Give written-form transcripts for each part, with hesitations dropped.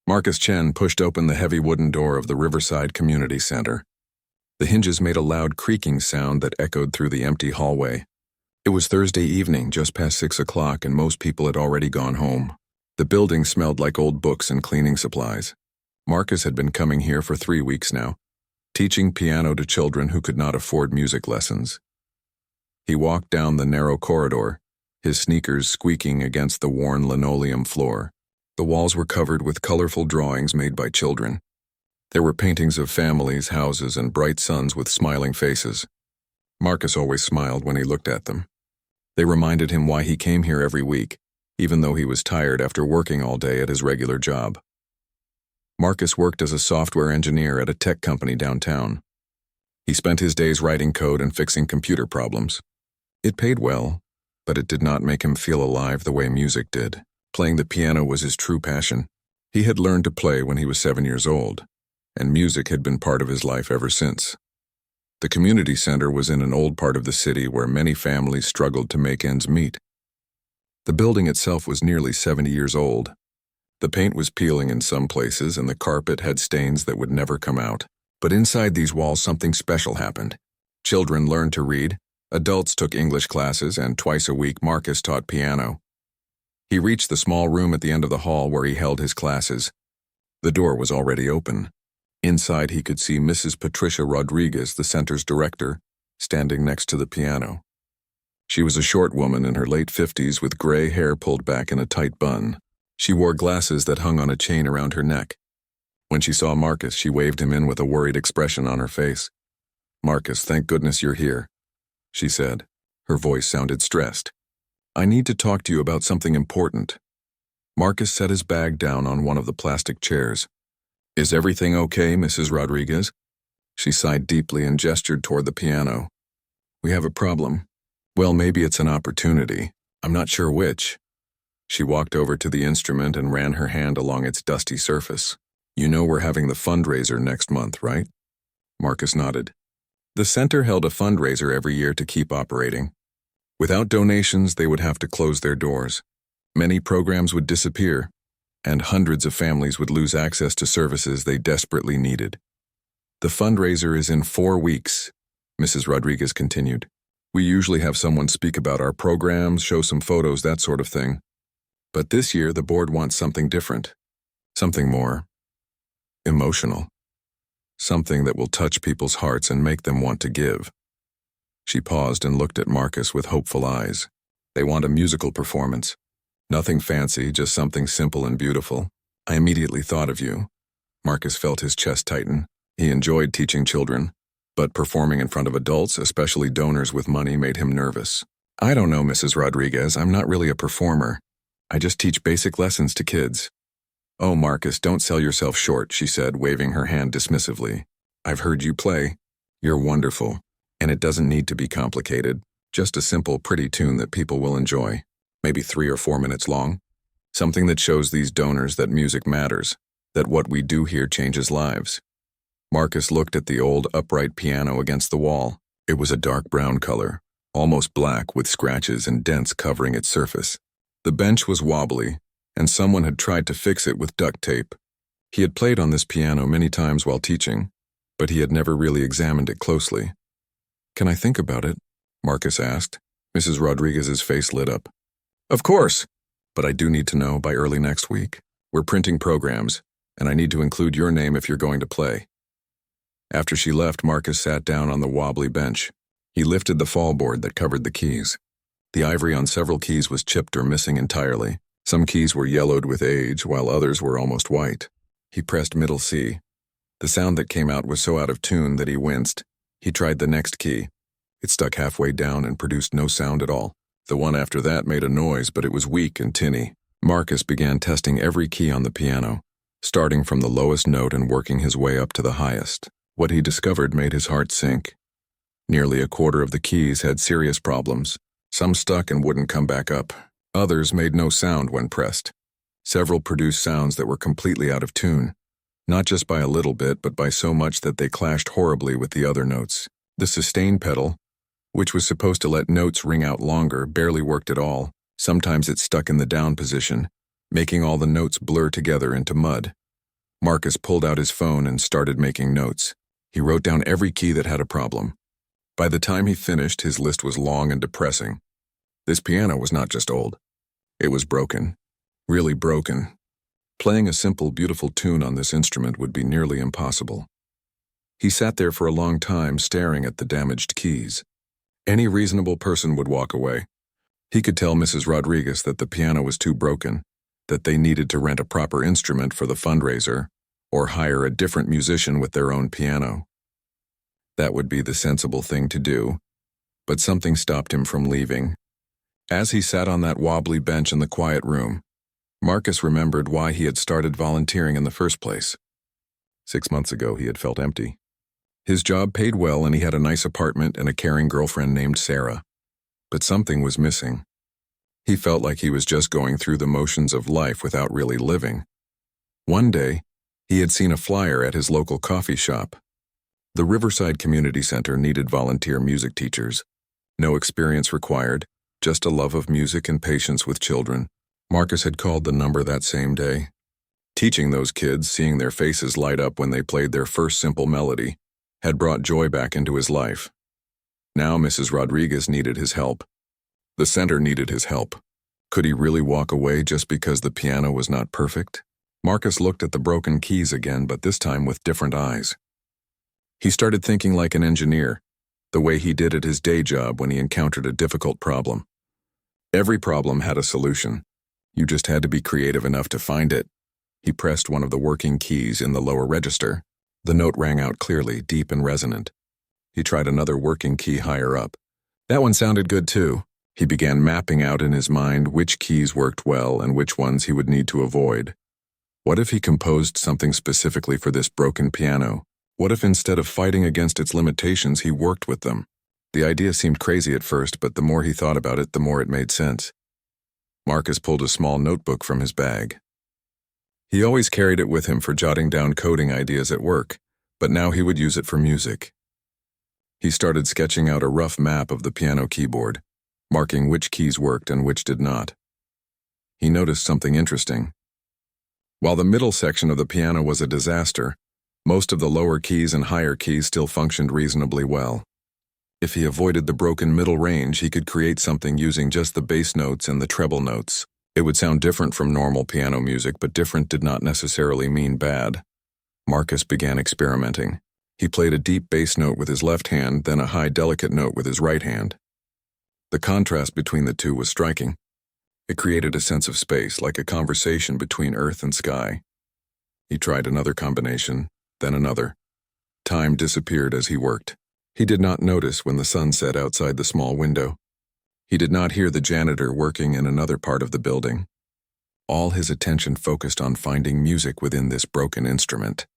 Marcus Chen pushed open the heavy wooden door of the Riverside Community Center. The hinges made a loud creaking sound that echoed through the empty hallway. It was Thursday evening, just past 6 o'clock, and most people had already gone home. The building smelled like old books and cleaning supplies. Marcus had been coming here for 3 weeks now, teaching piano to children who could not afford music lessons. He walked down the narrow corridor, his sneakers squeaking against the worn linoleum floor. The walls were covered with colorful drawings made by children. There were paintings of families, houses, and bright suns with smiling faces. Marcus always smiled when he looked at them. They reminded him why he came here every week, even though he was tired after working all day at his regular job. Marcus worked as a software engineer at a tech company downtown. He spent his days writing code and fixing computer problems. It paid well, but it did not make him feel alive the way music did. Playing the piano was his true passion. He had learned to play when he was 7 years old, and music had been part of his life ever since. The community center was in an old part of the city where many families struggled to make ends meet. The building itself was nearly 70 years old. The paint was peeling in some places and the carpet had stains that would never come out. But inside these walls something special happened. Children learned to read, adults took English classes, and twice a week Marcus taught piano. He reached the small room at the end of the hall where he held his classes. The door was already open. Inside he could see Mrs. Patricia Rodriguez, the center's director, standing next to the piano. She was a short woman in her late 50s with gray hair pulled back in a tight bun. She wore glasses that hung on a chain around her neck. When she saw Marcus, she waved him in with a worried expression on her face. "Marcus, thank goodness you're here," she said. Her voice sounded stressed. "I need to talk to you about something important." Marcus set his bag down on one of the plastic chairs. "Is everything okay, Mrs. Rodriguez?" She sighed deeply and gestured toward the piano. "We have a problem. Well, maybe it's an opportunity. I'm not sure which." She walked over to the instrument and ran her hand along its dusty surface. "You know we're having the fundraiser next month, right?" Marcus nodded. The center held a fundraiser every year to keep operating. Without donations, they would have to close their doors. Many programs would disappear, and hundreds of families would lose access to services they desperately needed. "The fundraiser is in 4 weeks," Mrs. Rodriguez continued. "We usually have someone speak about our programs, show some photos, that sort of thing. But this year, the board wants something different, something more emotional, something that will touch people's hearts and make them want to give." She paused and looked at Marcus with hopeful eyes. "They want a musical performance. Nothing fancy, just something simple and beautiful. I immediately thought of you." Marcus felt his chest tighten. He enjoyed teaching children, but performing in front of adults, especially donors with money, made him nervous. "I don't know, Mrs. Rodriguez. I'm not really a performer. I just teach basic lessons to kids." "Oh, Marcus, don't sell yourself short," she said, waving her hand dismissively. "I've heard you play. You're wonderful. And it doesn't need to be complicated. Just a simple, pretty tune that people will enjoy. Maybe 3 or 4 minutes long. Something that shows these donors that music matters, that what we do here changes lives." Marcus looked at the old, upright piano against the wall. It was a dark brown color, almost black, with scratches and dents covering its surface. The bench was wobbly, and someone had tried to fix it with duct tape. He had played on this piano many times while teaching, but he had never really examined it closely. "Can I think about it?" Marcus asked. Mrs. Rodriguez's face lit up. "Of course, but I do need to know by early next week. We're printing programs, and I need to include your name if you're going to play." After she left, Marcus sat down on the wobbly bench. He lifted the fallboard that covered the keys. The ivory on several keys was chipped or missing entirely. Some keys were yellowed with age, while others were almost white. He pressed middle C. The sound that came out was so out of tune that he winced. He tried the next key. It stuck halfway down and produced no sound at all. The one after that made a noise, but it was weak and tinny. Marcus began testing every key on the piano, starting from the lowest note and working his way up to the highest. What he discovered made his heart sink. Nearly a quarter of the keys had serious problems. Some stuck and wouldn't come back up. Others made no sound when pressed. Several produced sounds that were completely out of tune, not just by a little bit, but by so much that they clashed horribly with the other notes. The sustain pedal, which was supposed to let notes ring out longer, barely worked at all. Sometimes it stuck in the down position, making all the notes blur together into mud. Marcus pulled out his phone and started making notes. He wrote down every key that had a problem. By the time he finished, his list was long and depressing. This piano was not just old. It was broken. Really broken. Playing a simple, beautiful tune on this instrument would be nearly impossible. He sat there for a long time staring at the damaged keys. Any reasonable person would walk away. He could tell Mrs. Rodriguez that the piano was too broken, that they needed to rent a proper instrument for the fundraiser, or hire a different musician with their own piano. That would be the sensible thing to do, but something stopped him from leaving. As he sat on that wobbly bench in the quiet room, Marcus remembered why he had started volunteering in the first place. 6 months ago, he had felt empty. His job paid well and he had a nice apartment and a caring girlfriend named Sarah. But something was missing. He felt like he was just going through the motions of life without really living. One day, he had seen a flyer at his local coffee shop. The Riverside Community Center needed volunteer music teachers. No experience required, just a love of music and patience with children. Marcus had called the number that same day. Teaching those kids, seeing their faces light up when they played their first simple melody, had brought joy back into his life. Now Mrs. Rodriguez needed his help. The center needed his help. Could he really walk away just because the piano was not perfect? Marcus looked at the broken keys again, but this time with different eyes. He started thinking like an engineer, the way he did at his day job when he encountered a difficult problem. Every problem had a solution. You just had to be creative enough to find it. He pressed one of the working keys in the lower register. The note rang out clearly, deep and resonant. He tried another working key higher up. That one sounded good too. He began mapping out in his mind which keys worked well and which ones he would need to avoid. What if he composed something specifically for this broken piano? What if instead of fighting against its limitations, he worked with them? The idea seemed crazy at first, but the more he thought about it, the more it made sense. Marcus pulled a small notebook from his bag. He always carried it with him for jotting down coding ideas at work, but now he would use it for music. He started sketching out a rough map of the piano keyboard, marking which keys worked and which did not. He noticed something interesting. While the middle section of the piano was a disaster, most of the lower keys and higher keys still functioned reasonably well. If he avoided the broken middle range, he could create something using just the bass notes and the treble notes. It would sound different from normal piano music, but different did not necessarily mean bad. Marcus began experimenting. He played a deep bass note with his left hand, then a high delicate note with his right hand. The contrast between the two was striking. It created a sense of space, like a conversation between earth and sky. He tried another combination, then another. Time disappeared as he worked. He did not notice when the sun set outside the small window. He did not hear the janitor working in another part of the building. All his attention focused on finding music within this broken instrument.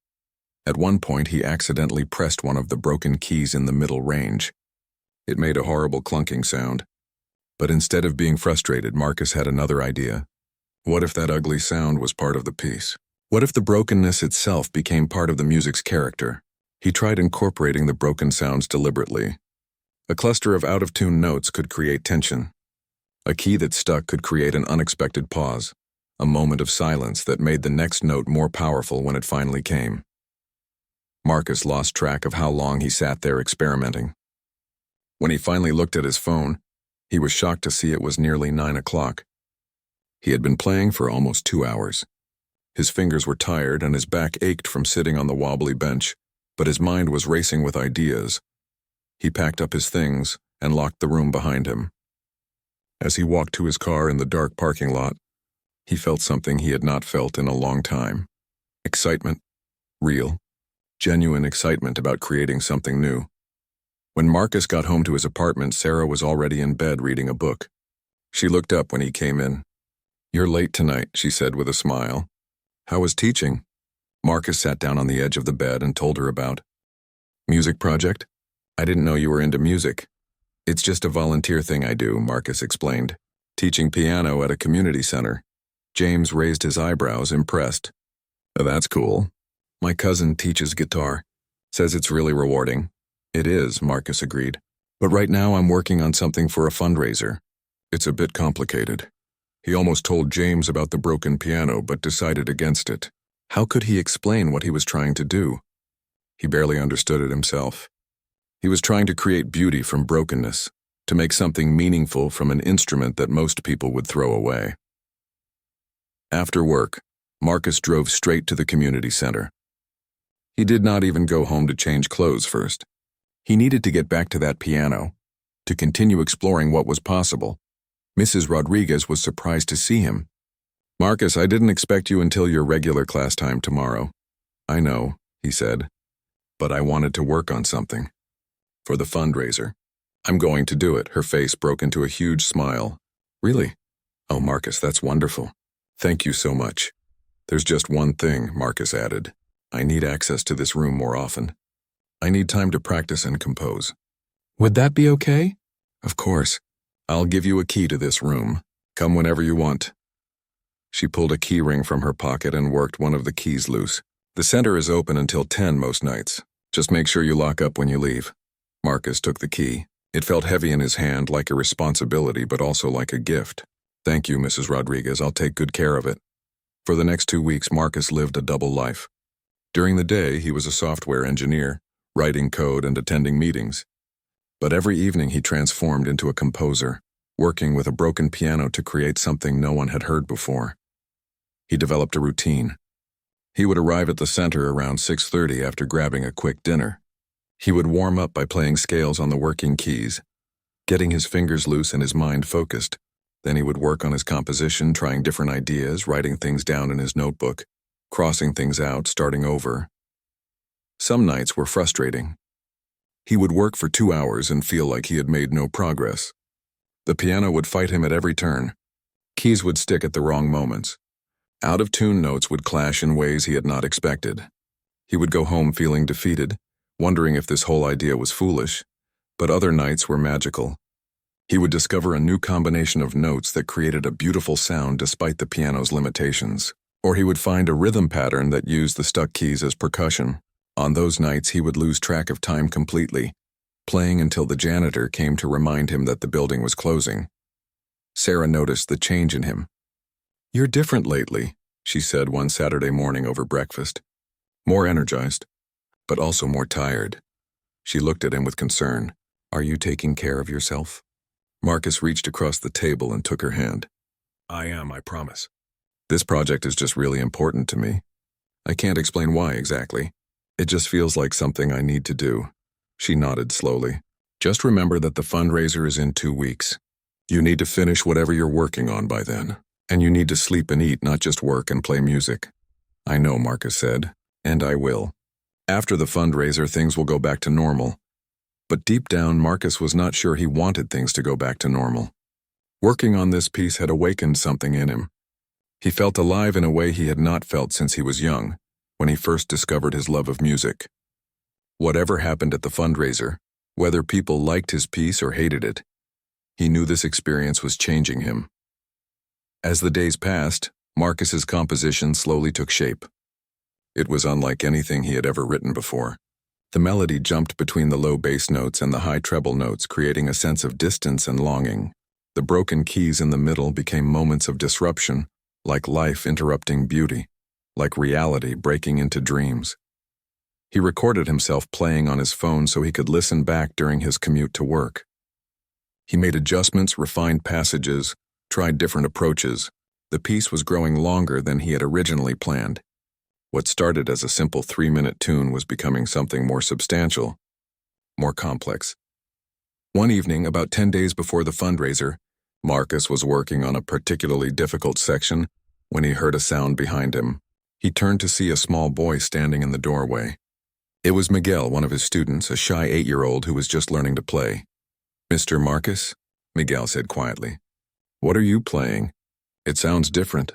At one point, he accidentally pressed one of the broken keys in the middle range. It made a horrible clunking sound. But instead of being frustrated, Marcus had another idea. What if that ugly sound was part of the piece? What if the brokenness itself became part of the music's character? He tried incorporating the broken sounds deliberately. A cluster of out-of-tune notes could create tension. A key that stuck could create an unexpected pause, a moment of silence that made the next note more powerful when it finally came. Marcus lost track of how long he sat there experimenting. When he finally looked at his phone, he was shocked to see it was nearly 9 o'clock. He had been playing for almost 2 hours. His fingers were tired and his back ached from sitting on the wobbly bench, but his mind was racing with ideas. He packed up his things and locked the room behind him. As he walked to his car in the dark parking lot, he felt something he had not felt in a long time. Excitement. Real, genuine excitement about creating something new. When Marcus got home to his apartment, Sarah was already in bed reading a book. She looked up when he came in. "You're late tonight," she said with a smile. "How was teaching?" Marcus sat down on the edge of the bed and told her about. "Music project? I didn't know you were into music." "It's just a volunteer thing I do," Marcus explained. "Teaching piano at a community center." James raised his eyebrows, impressed. "Oh, that's cool. My cousin teaches guitar. Says it's really rewarding." "It is," Marcus agreed. "But right now I'm working on something for a fundraiser. It's a bit complicated." He almost told James about the broken piano, but decided against it. How could he explain what he was trying to do? He barely understood it himself. He was trying to create beauty from brokenness, to make something meaningful from an instrument that most people would throw away. After work, Marcus drove straight to the community center. He did not even go home to change clothes first. He needed to get back to that piano, to continue exploring what was possible. Mrs. Rodriguez was surprised to see him. "Marcus, I didn't expect you until your regular class time tomorrow." "I know," he said, "but I wanted to work on something. For the fundraiser. I'm going to do it." Her face broke into a huge smile. "Really? Oh, Marcus, that's wonderful. Thank you so much. There's just one thing," Marcus added. "I need access to this room more often. I need time to practice and compose." "Would that be okay?" "Of course. I'll give you a key to this room. Come whenever you want." She pulled a key ring from her pocket and worked one of the keys loose. "The center is open until 10 most nights. Just make sure you lock up when you leave." Marcus took the key. It felt heavy in his hand, like a responsibility, but also like a gift. "Thank you, Mrs. Rodriguez. I'll take good care of it." For the next 2 weeks, Marcus lived a double life. During the day, he was a software engineer, writing code and attending meetings. But every evening he transformed into a composer, working with a broken piano to create something no one had heard before. He developed a routine. He would arrive at the center around 6:30 after grabbing a quick dinner. He would warm up by playing scales on the working keys, getting his fingers loose and his mind focused. Then he would work on his composition, trying different ideas, writing things down in his notebook, crossing things out, starting over. Some nights were frustrating. He would work for 2 hours and feel like he had made no progress. The piano would fight him at every turn. Keys would stick at the wrong moments. Out-of-tune notes would clash in ways he had not expected. He would go home feeling defeated, wondering if this whole idea was foolish, but other nights were magical. He would discover a new combination of notes that created a beautiful sound despite the piano's limitations. Or he would find a rhythm pattern that used the stuck keys as percussion. On those nights, he would lose track of time completely, playing until the janitor came to remind him that the building was closing. Sarah noticed the change in him. "You're different lately," she said one Saturday morning over breakfast. "More energized, but also more tired." She looked at him with concern. "Are you taking care of yourself?" Marcus reached across the table and took her hand. "I am, I promise. This project is just really important to me. I can't explain why exactly. It just feels like something I need to do." She nodded slowly. "Just remember that the fundraiser is in 2 weeks. You need to finish whatever you're working on by then. And you need to sleep and eat, not just work and play music." "I know," Marcus said, "and I will. After the fundraiser, things will go back to normal." But deep down, Marcus was not sure he wanted things to go back to normal. Working on this piece had awakened something in him. He felt alive in a way he had not felt since he was young, when he first discovered his love of music. Whatever happened at the fundraiser, whether people liked his piece or hated it, he knew this experience was changing him. As the days passed, Marcus's composition slowly took shape. It was unlike anything he had ever written before. The melody jumped between the low bass notes and the high treble notes, creating a sense of distance and longing. The broken keys in the middle became moments of disruption, like life interrupting beauty, like reality breaking into dreams. He recorded himself playing on his phone so he could listen back during his commute to work. He made adjustments, refined passages, tried different approaches. The piece was growing longer than he had originally planned. What started as a simple 3-minute tune was becoming something more substantial, more complex. One evening, about 10 days before the fundraiser, Marcus was working on a particularly difficult section when he heard a sound behind him. He turned to see a small boy standing in the doorway. It was Miguel, one of his students, a shy 8-year-old who was just learning to play. "Mr. Marcus?" Miguel said quietly. "What are you playing? It sounds different."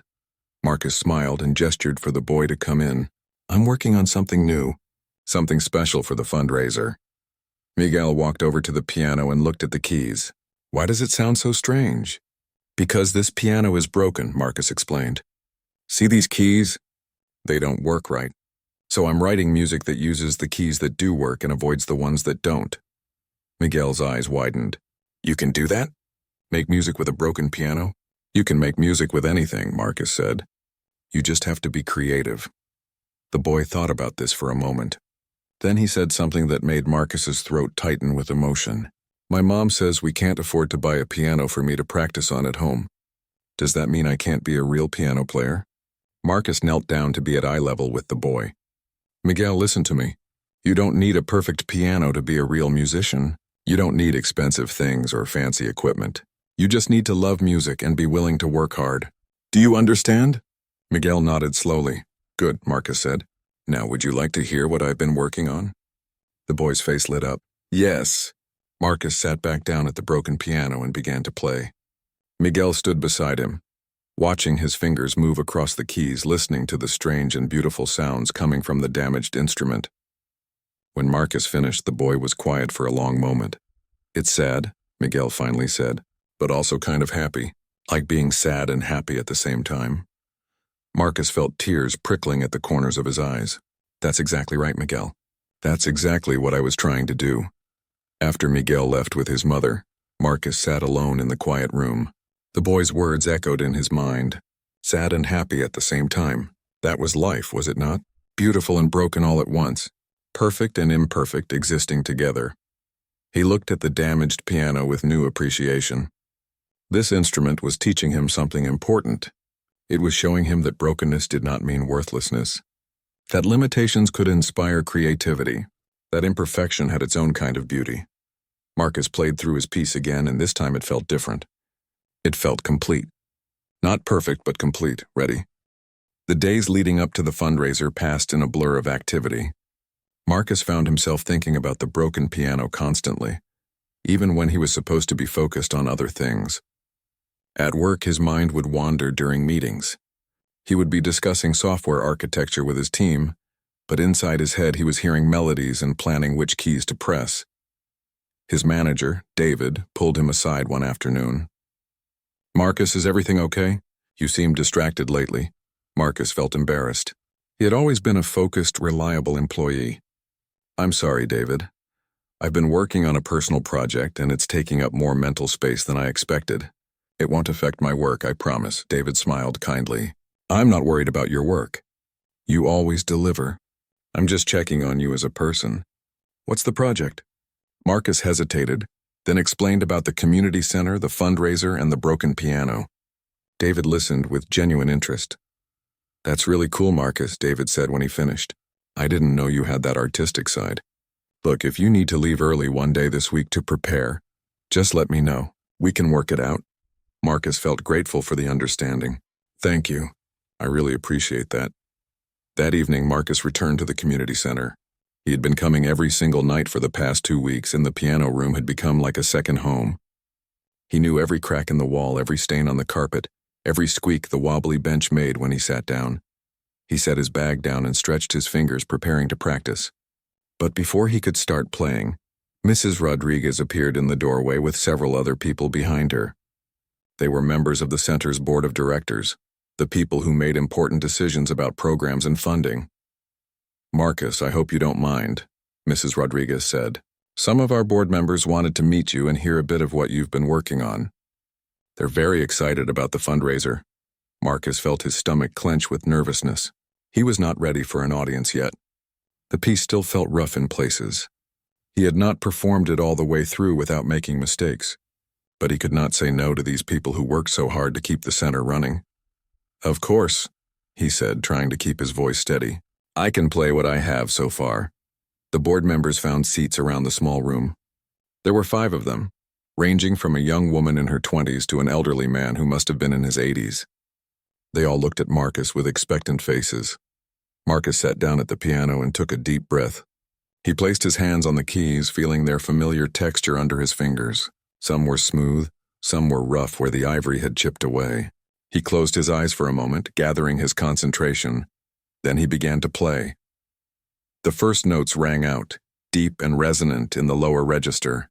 Marcus smiled and gestured for the boy to come in. "I'm working on something new, something special for the fundraiser." Miguel walked over to the piano and looked at the keys. "Why does it sound so strange?" "Because this piano is broken," Marcus explained. "See these keys? They don't work right. So I'm writing music that uses the keys that do work and avoids the ones that don't." Miguel's eyes widened. "You can do that? Make music with a broken piano?" "You can make music with anything," Marcus said. "You just have to be creative." The boy thought about this for a moment. Then he said something that made Marcus's throat tighten with emotion. My mom says we can't afford to buy a piano for me to practice on at home. Does that mean I can't be a real piano player? Marcus knelt down to be at eye level with the boy. Miguel, listen to me. You don't need a perfect piano to be a real musician. You don't need expensive things or fancy equipment. You just need to love music and be willing to work hard. Do you understand? Miguel nodded slowly. Good, Marcus said. Now, would you like to hear what I've been working on? The boy's face lit up. Yes. Marcus sat back down at the broken piano and began to play. Miguel stood beside him, watching his fingers move across the keys, listening to the strange and beautiful sounds coming from the damaged instrument. When Marcus finished, the boy was quiet for a long moment. It's sad, Miguel finally said, but also kind of happy, like being sad and happy at the same time. Marcus felt tears prickling at the corners of his eyes. That's exactly right, Miguel. That's exactly what I was trying to do. After Miguel left with his mother, Marcus sat alone in the quiet room. The boy's words echoed in his mind. Sad and happy at the same time. That was life, was it not? Beautiful and broken all at once. Perfect and imperfect existing together. He looked at the damaged piano with new appreciation. This instrument was teaching him something important. It was showing him that brokenness did not mean worthlessness. That limitations could inspire creativity. That imperfection had its own kind of beauty. Marcus played through his piece again, and this time it felt different. It felt complete. Not perfect, but complete. Ready? The days leading up to the fundraiser passed in a blur of activity. Marcus found himself thinking about the broken piano constantly, even when he was supposed to be focused on other things. At work, his mind would wander during meetings. He would be discussing software architecture with his team, but inside his head he was hearing melodies and planning which keys to press. His manager, David, pulled him aside one afternoon. Marcus, is everything okay? You seem distracted lately. Marcus felt embarrassed. He had always been a focused, reliable employee. I'm sorry, David. I've been working on a personal project and it's taking up more mental space than I expected. It won't affect my work, I promise. David smiled kindly. I'm not worried about your work. You always deliver. I'm just checking on you as a person. What's the project? Marcus hesitated, then explained about the community center, the fundraiser, and the broken piano. David listened with genuine interest. That's really cool, Marcus, David said when he finished. I didn't know you had that artistic side. Look, if you need to leave early one day this week to prepare, just let me know. We can work it out. Marcus felt grateful for the understanding. Thank you. I really appreciate that. That evening, Marcus returned to the community center. He had been coming every single night for the past 2 weeks, and the piano room had become like a second home. He knew every crack in the wall, every stain on the carpet, every squeak the wobbly bench made when he sat down. He set his bag down and stretched his fingers, preparing to practice. But before he could start playing, Mrs. Rodriguez appeared in the doorway with several other people behind her. They were members of the center's board of directors, the people who made important decisions about programs and funding. Marcus, I hope you don't mind, Mrs. Rodriguez said. Some of our board members wanted to meet you and hear a bit of what you've been working on. They're very excited about the fundraiser. Marcus felt his stomach clench with nervousness. He was not ready for an audience yet. The piece still felt rough in places. He had not performed it all the way through without making mistakes. But he could not say no to these people who worked so hard to keep the center running. Of course, he said, trying to keep his voice steady. I can play what I have so far. The board members found seats around the small room. There were 5 of them, ranging from a young woman in her 20s to an elderly man who must have been in his 80s. They all looked at Marcus with expectant faces. Marcus sat down at the piano and took a deep breath. He placed his hands on the keys, feeling their familiar texture under his fingers. Some were smooth, some were rough where the ivory had chipped away. He closed his eyes for a moment, gathering his concentration. Then he began to play. The first notes rang out, deep and resonant in the lower register.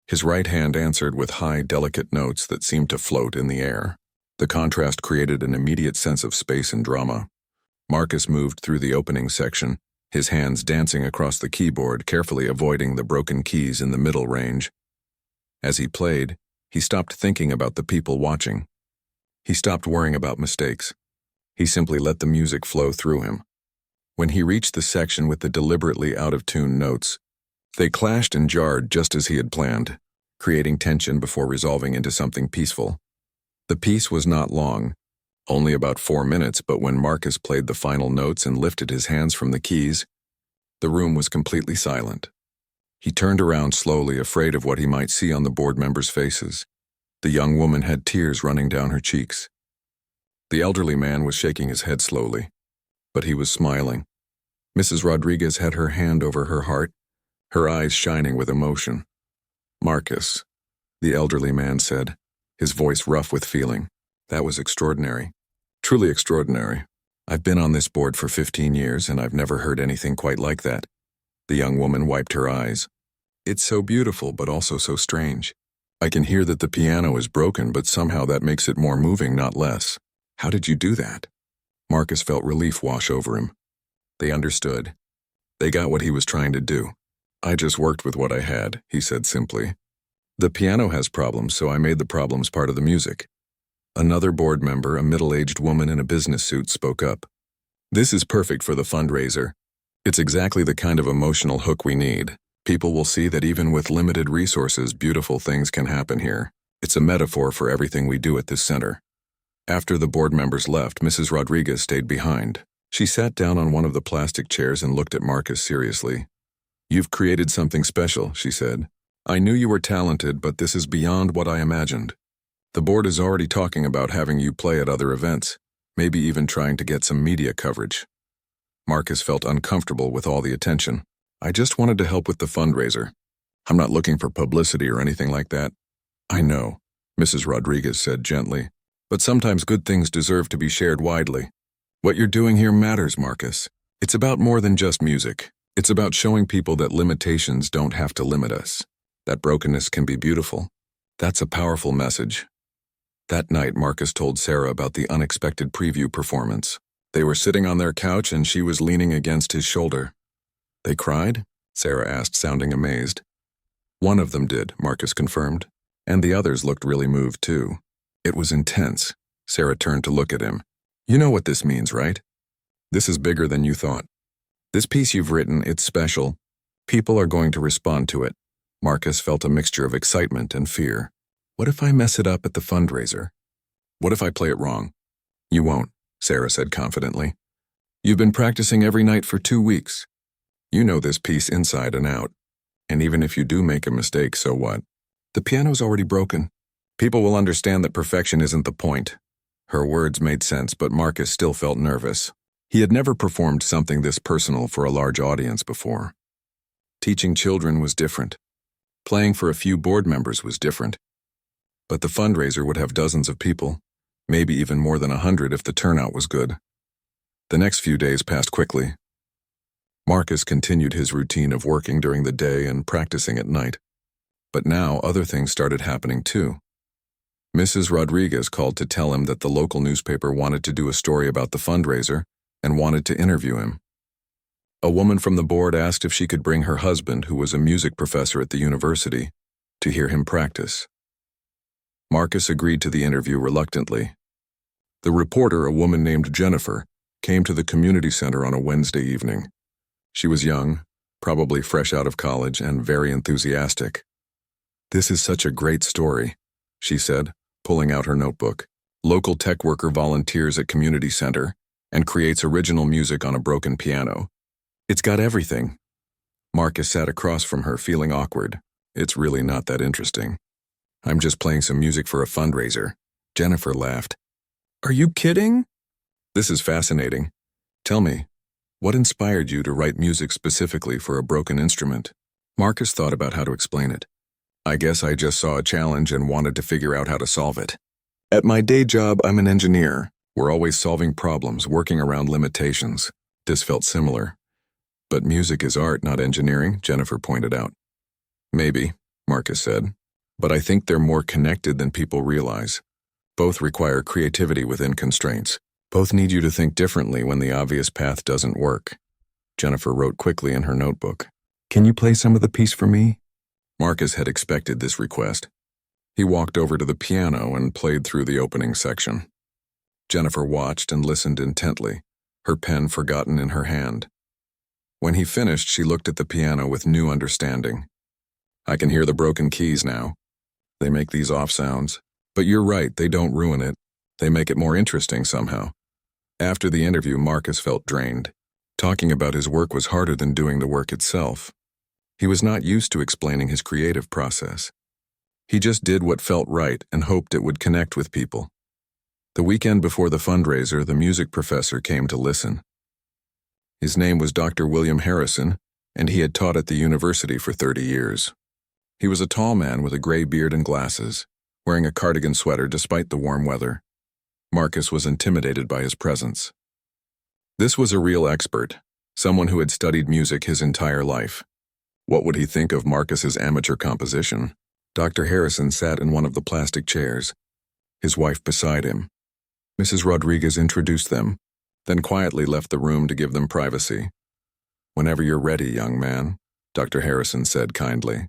His right hand answered with high, delicate notes that seemed to float in the air. The contrast created an immediate sense of space and drama. Marcus moved through the opening section, his hands dancing across the keyboard, carefully avoiding the broken keys in the middle range. As he played, he stopped thinking about the people watching. He stopped worrying about mistakes. He simply let the music flow through him. When he reached the section with the deliberately out-of-tune notes, they clashed and jarred just as he had planned, creating tension before resolving into something peaceful. The piece was not long, only about 4 minutes, but when Marcus played the final notes and lifted his hands from the keys, the room was completely silent. He turned around slowly, afraid of what he might see on the board members' faces. The young woman had tears running down her cheeks. The elderly man was shaking his head slowly, but he was smiling. Mrs. Rodriguez had her hand over her heart, her eyes shining with emotion. "Marcus," the elderly man said, his voice rough with feeling. "That was extraordinary. Truly extraordinary. I've been on this board for 15 years and I've never heard anything quite like that." The young woman wiped her eyes. "It's so beautiful, but also so strange. I can hear that the piano is broken, but somehow that makes it more moving, not less. How did you do that?" Marcus felt relief wash over him. They understood. They got what he was trying to do. "I just worked with what I had," he said simply. "The piano has problems, so I made the problems part of the music." Another board member, a middle-aged woman in a business suit, spoke up. "This is perfect for the fundraiser. It's exactly the kind of emotional hook we need. People will see that even with limited resources, beautiful things can happen here. It's a metaphor for everything we do at this center." After the board members left, Mrs. Rodriguez stayed behind. She sat down on one of the plastic chairs and looked at Marcus seriously. "You've created something special," she said. "I knew you were talented, but this is beyond what I imagined. The board is already talking about having you play at other events, maybe even trying to get some media coverage." Marcus felt uncomfortable with all the attention. "I just wanted to help with the fundraiser. I'm not looking for publicity or anything like that." "I know," Mrs. Rodriguez said gently, "but sometimes good things deserve to be shared widely. What you're doing here matters, Marcus. It's about more than just music. It's about showing people that limitations don't have to limit us, that brokenness can be beautiful. That's a powerful message." That night, Marcus told Sarah about the unexpected preview performance. They were sitting on their couch and she was leaning against his shoulder. "They cried?" Sarah asked, sounding amazed. "One of them did," Marcus confirmed, "and the others looked really moved too. It was intense." Sarah turned to look at him. "You know what this means, right? This is bigger than you thought. This piece you've written, it's special. People are going to respond to it." Marcus felt a mixture of excitement and fear. "What if I mess it up at the fundraiser? What if I play it wrong?" "You won't," Sarah said confidently. "You've been practicing every night for 2 weeks. You know this piece inside and out. And even if you do make a mistake, so what? The piano's already broken. People will understand that perfection isn't the point." Her words made sense, but Marcus still felt nervous. He had never performed something this personal for a large audience before. Teaching children was different. Playing for a few board members was different. But the fundraiser would have dozens of people, maybe even more than 100 if the turnout was good. The next few days passed quickly. Marcus continued his routine of working during the day and practicing at night. But now other things started happening too. Mrs. Rodriguez called to tell him that the local newspaper wanted to do a story about the fundraiser and wanted to interview him. A woman from the board asked if she could bring her husband, who was a music professor at the university, to hear him practice. Marcus agreed to the interview reluctantly. The reporter, a woman named Jennifer, came to the community center on a Wednesday evening. She was young, probably fresh out of college, and very enthusiastic. "This is such a great story," she said, pulling out her notebook. "Local tech worker volunteers at community center and creates original music on a broken piano. It's got everything." Marcus sat across from her, feeling awkward. "It's really not that interesting. I'm just playing some music for a fundraiser." Jennifer laughed. "Are you kidding?" "This is fascinating. Tell me, what inspired you to write music specifically for a broken instrument?" Marcus thought about how to explain it. "I guess I just saw a challenge and wanted to figure out how to solve it. At my day job, I'm an engineer. We're always solving problems, working around limitations." This felt similar. "But music is art, not engineering," Jennifer pointed out. "Maybe," Marcus said. "But I think they're more connected than people realize. Both require creativity within constraints. Both need you to think differently when the obvious path doesn't work." Jennifer wrote quickly in her notebook. "Can you play some of the piece for me?" Marcus had expected this request. He walked over to the piano and played through the opening section. Jennifer watched and listened intently, her pen forgotten in her hand. When he finished, she looked at the piano with new understanding. I can hear the broken keys now. They make these off sounds. But you're right, they don't ruin it. They make it more interesting somehow. After the interview, Marcus felt drained. Talking about his work was harder than doing the work itself. He was not used to explaining his creative process. He just did what felt right and hoped it would connect with people. The weekend before the fundraiser, the music professor came to listen. His name was Dr. William Harrison, and he had taught at the university for 30 years. He was a tall man with a gray beard and glasses, wearing a cardigan sweater despite the warm weather. Marcus was intimidated by his presence. This was a real expert, someone who had studied music his entire life. What would he think of Marcus's amateur composition? Dr. Harrison sat in one of the plastic chairs, his wife beside him. Mrs. Rodriguez introduced them, then quietly left the room to give them privacy. Whenever you're ready, young man, Dr. Harrison said kindly.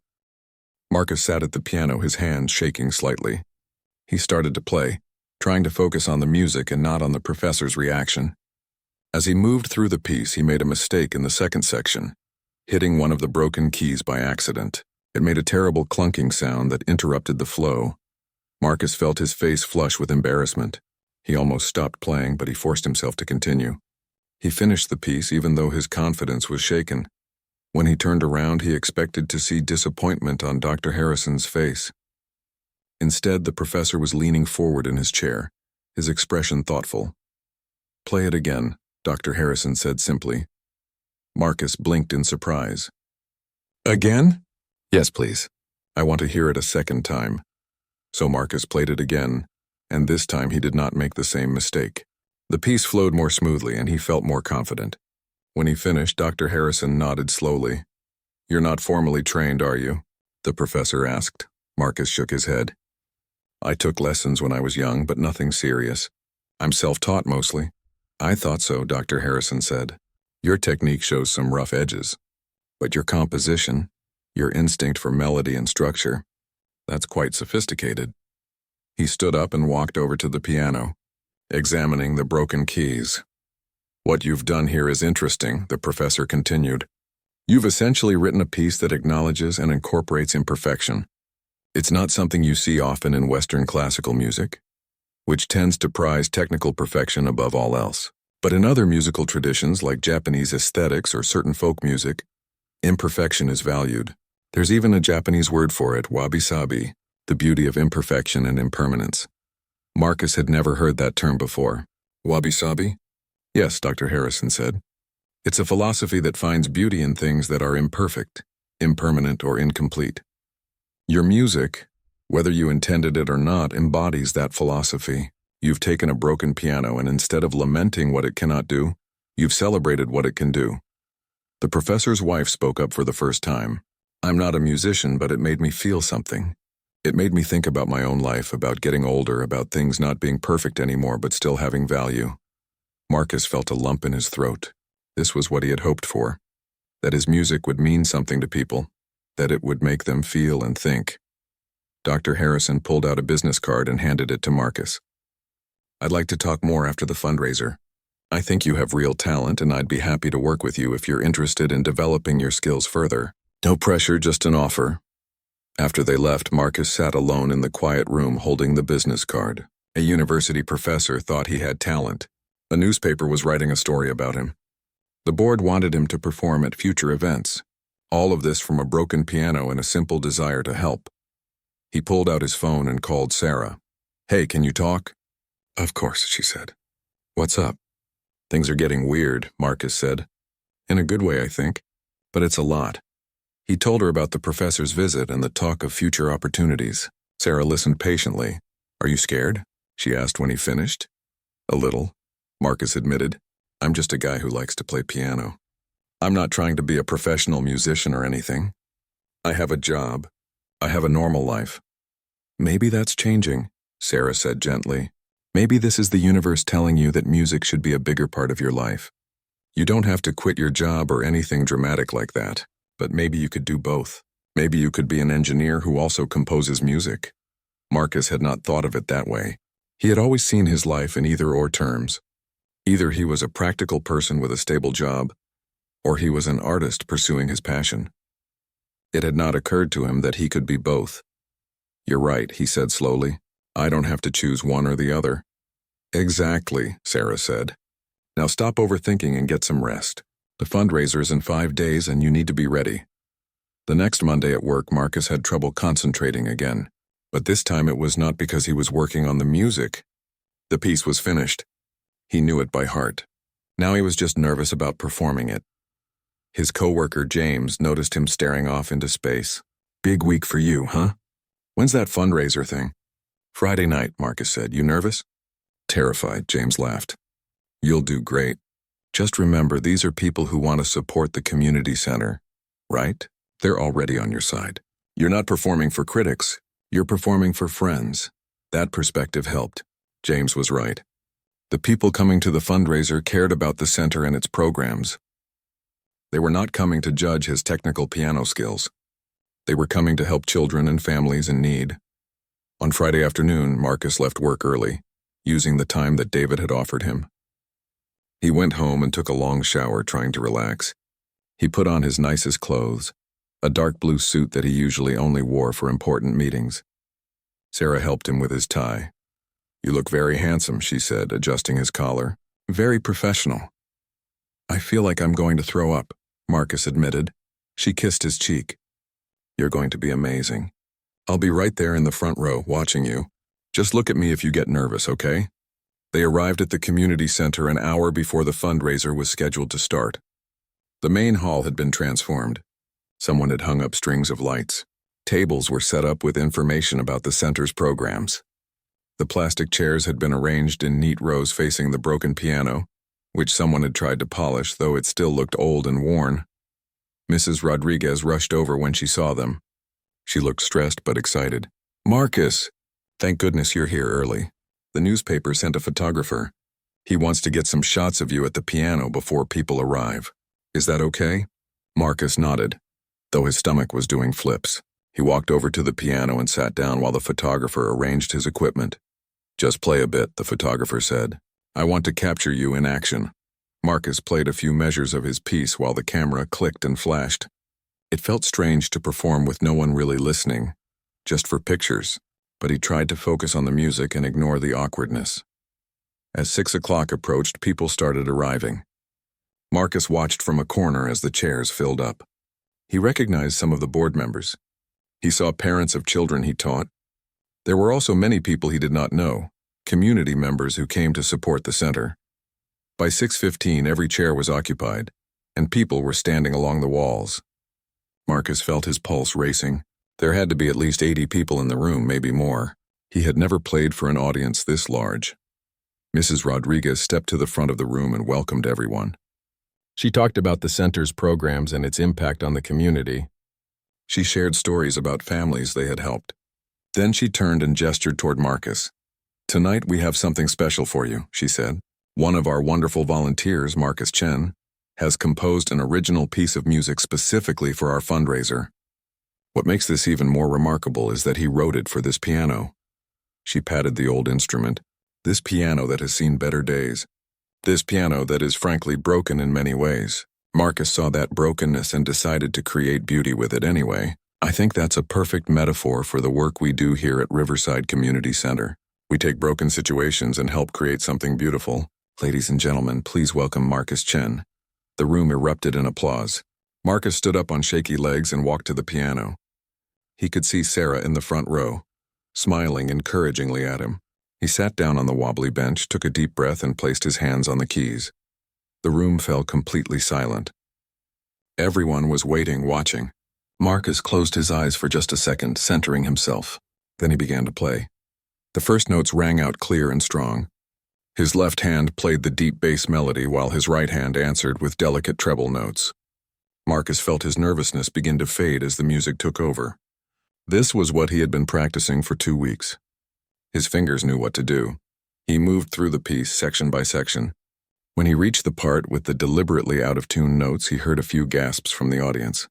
Marcus sat at the piano, his hands shaking slightly. He started to play, trying to focus on the music and not on the professor's reaction. As he moved through the piece, he made a mistake in the second section, hitting one of the broken keys by accident. It made a terrible clunking sound that interrupted the flow. Marcus felt his face flush with embarrassment. He almost stopped playing, but he forced himself to continue. He finished the piece even though his confidence was shaken. When he turned around, he expected to see disappointment on Dr. Harrison's face. Instead, the professor was leaning forward in his chair, his expression thoughtful. "Play it again," Dr. Harrison said simply. Marcus blinked in surprise. "Again?" "Yes, please. I want to hear it a second time." So Marcus played it again, and this time he did not make the same mistake. The piece flowed more smoothly, and he felt more confident. When he finished, Dr. Harrison nodded slowly. "You're not formally trained, are you?" the professor asked. Marcus shook his head. "I took lessons when I was young, but nothing serious. I'm self-taught mostly." "I thought so," Dr. Harrison said. "Your technique shows some rough edges. But your composition, your instinct for melody and structure, that's quite sophisticated." He stood up and walked over to the piano, examining the broken keys. "What you've done here is interesting," the professor continued. "You've essentially written a piece that acknowledges and incorporates imperfection. It's not something you see often in Western classical music, which tends to prize technical perfection above all else. But in other musical traditions like Japanese aesthetics or certain folk music, imperfection is valued. There's even a Japanese word for it, wabi-sabi, the beauty of imperfection and impermanence. Marcus had never heard that term before. Wabi-sabi? Yes, Dr. Harrison said. It's a philosophy that finds beauty in things that are imperfect, impermanent, or incomplete. Your music, whether you intended it or not, embodies that philosophy. You've taken a broken piano and instead of lamenting what it cannot do, you've celebrated what it can do. The professor's wife spoke up for the first time. "I'm not a musician, but it made me feel something. It made me think about my own life, about getting older, about things not being perfect anymore but still having value." Marcus felt a lump in his throat. This was what he had hoped for, that his music would mean something to people, that it would make them feel and think. Dr. Harrison pulled out a business card and handed it to Marcus. "I'd like to talk more after the fundraiser. I think you have real talent, and I'd be happy to work with you if you're interested in developing your skills further. No pressure, just an offer." After they left, Marcus sat alone in the quiet room holding the business card. A university professor thought he had talent. A newspaper was writing a story about him. The board wanted him to perform at future events. All of this from a broken piano and a simple desire to help. He pulled out his phone and called Sarah. "Hey, can you talk?" "Of course," she said. "What's up?" "Things are getting weird," Marcus said. "In a good way, I think. But it's a lot." He told her about the professor's visit and the talk of future opportunities. Sarah listened patiently. "Are you scared?" she asked when he finished. "A little," Marcus admitted. "I'm just a guy who likes to play piano. I'm not trying to be a professional musician or anything. I have a job. I have a normal life." "Maybe that's changing," Sarah said gently. "Maybe this is the universe telling you that music should be a bigger part of your life. You don't have to quit your job or anything dramatic like that, but maybe you could do both. Maybe you could be an engineer who also composes music." Marcus had not thought of it that way. He had always seen his life in either-or terms. Either he was a practical person with a stable job, or he was an artist pursuing his passion. It had not occurred to him that he could be both. "You're right," he said slowly. "I don't have to choose one or the other." "Exactly," Sarah said. "Now stop overthinking and get some rest. The fundraiser's in 5 days and you need to be ready." The next Monday at work, Marcus had trouble concentrating again. But this time it was not because he was working on the music. The piece was finished. He knew it by heart. Now he was just nervous about performing it. His coworker James noticed him staring off into space. "Big week for you, huh? When's that fundraiser thing?" "Friday night," Marcus said. "You nervous?" "Terrified," James laughed. "You'll do great. Just remember, these are people who want to support the community center, right? They're already on your side. You're not performing for critics. You're performing for friends." That perspective helped. James was right. The people coming to the fundraiser cared about the center and its programs. They were not coming to judge his technical piano skills. They were coming to help children and families in need. On Friday afternoon, Marcus left work early, using the time that David had offered him. He went home and took a long shower, trying to relax. He put on his nicest clothes, a dark blue suit that he usually only wore for important meetings. Sarah helped him with his tie. "You look very handsome," she said, adjusting his collar. "Very professional." "I feel like I'm going to throw up," Marcus admitted. She kissed his cheek. "You're going to be amazing. I'll be right there in the front row, watching you. Just look at me if you get nervous, okay?" They arrived at the community center an hour before the fundraiser was scheduled to start. The main hall had been transformed. Someone had hung up strings of lights. Tables were set up with information about the center's programs. The plastic chairs had been arranged in neat rows facing the broken piano, which someone had tried to polish, though it still looked old and worn. Mrs. Rodriguez rushed over when she saw them. She looked stressed but excited. "Marcus! Thank goodness you're here early. The newspaper sent a photographer. He wants to get some shots of you at the piano before people arrive. Is that okay?" Marcus nodded, though his stomach was doing flips. He walked over to the piano and sat down while the photographer arranged his equipment. "Just play a bit," the photographer said. "I want to capture you in action." Marcus played a few measures of his piece while the camera clicked and flashed. It felt strange to perform with no one really listening, just for pictures, but he tried to focus on the music and ignore the awkwardness. As 6 o'clock approached, people started arriving. Marcus watched from a corner as the chairs filled up. He recognized some of the board members. He saw parents of children he taught. There were also many people he did not know, community members who came to support the center. By 6:15, every chair was occupied, and people were standing along the walls. Marcus felt his pulse racing. There had to be at least 80 people in the room, maybe more. He had never played for an audience this large. Mrs. Rodriguez stepped to the front of the room and welcomed everyone. She talked about the center's programs and its impact on the community. She shared stories about families they had helped. Then she turned and gestured toward Marcus. "Tonight we have something special for you," she said. "One of our wonderful volunteers, Marcus Chen, has composed an original piece of music specifically for our fundraiser. What makes this even more remarkable is that he wrote it for this piano." She patted the old instrument. "This piano that has seen better days. This piano that is frankly broken in many ways." Marcus saw that brokenness and decided to create beauty with it anyway. "I think that's a perfect metaphor for the work we do here at Riverside Community Center. We take broken situations and help create something beautiful. Ladies and gentlemen, please welcome Marcus Chen." The room erupted in applause. Marcus stood up on shaky legs and walked to the piano. He could see Sarah in the front row, smiling encouragingly at him. He sat down on the wobbly bench, took a deep breath, and placed his hands on the keys. The room fell completely silent. Everyone was waiting, watching. Marcus closed his eyes for just a second, centering himself. Then he began to play. The first notes rang out clear and strong. His left hand played the deep bass melody while his right hand answered with delicate treble notes. Marcus felt his nervousness begin to fade as the music took over. This was what he had been practicing for 2 weeks. His fingers knew what to do. He moved through the piece section by section. When he reached the part with the deliberately out-of-tune notes, he heard a few gasps from the audience.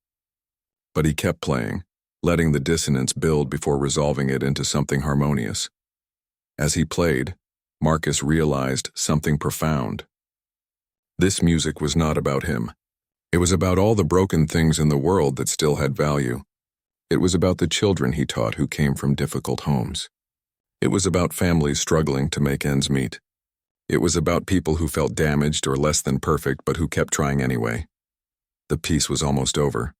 But he kept playing, letting the dissonance build before resolving it into something harmonious. As he played, Marcus realized something profound. This music was not about him. It was about all the broken things in the world that still had value. It was about the children he taught who came from difficult homes. It was about families struggling to make ends meet. It was about people who felt damaged or less than perfect but who kept trying anyway. The piece was almost over.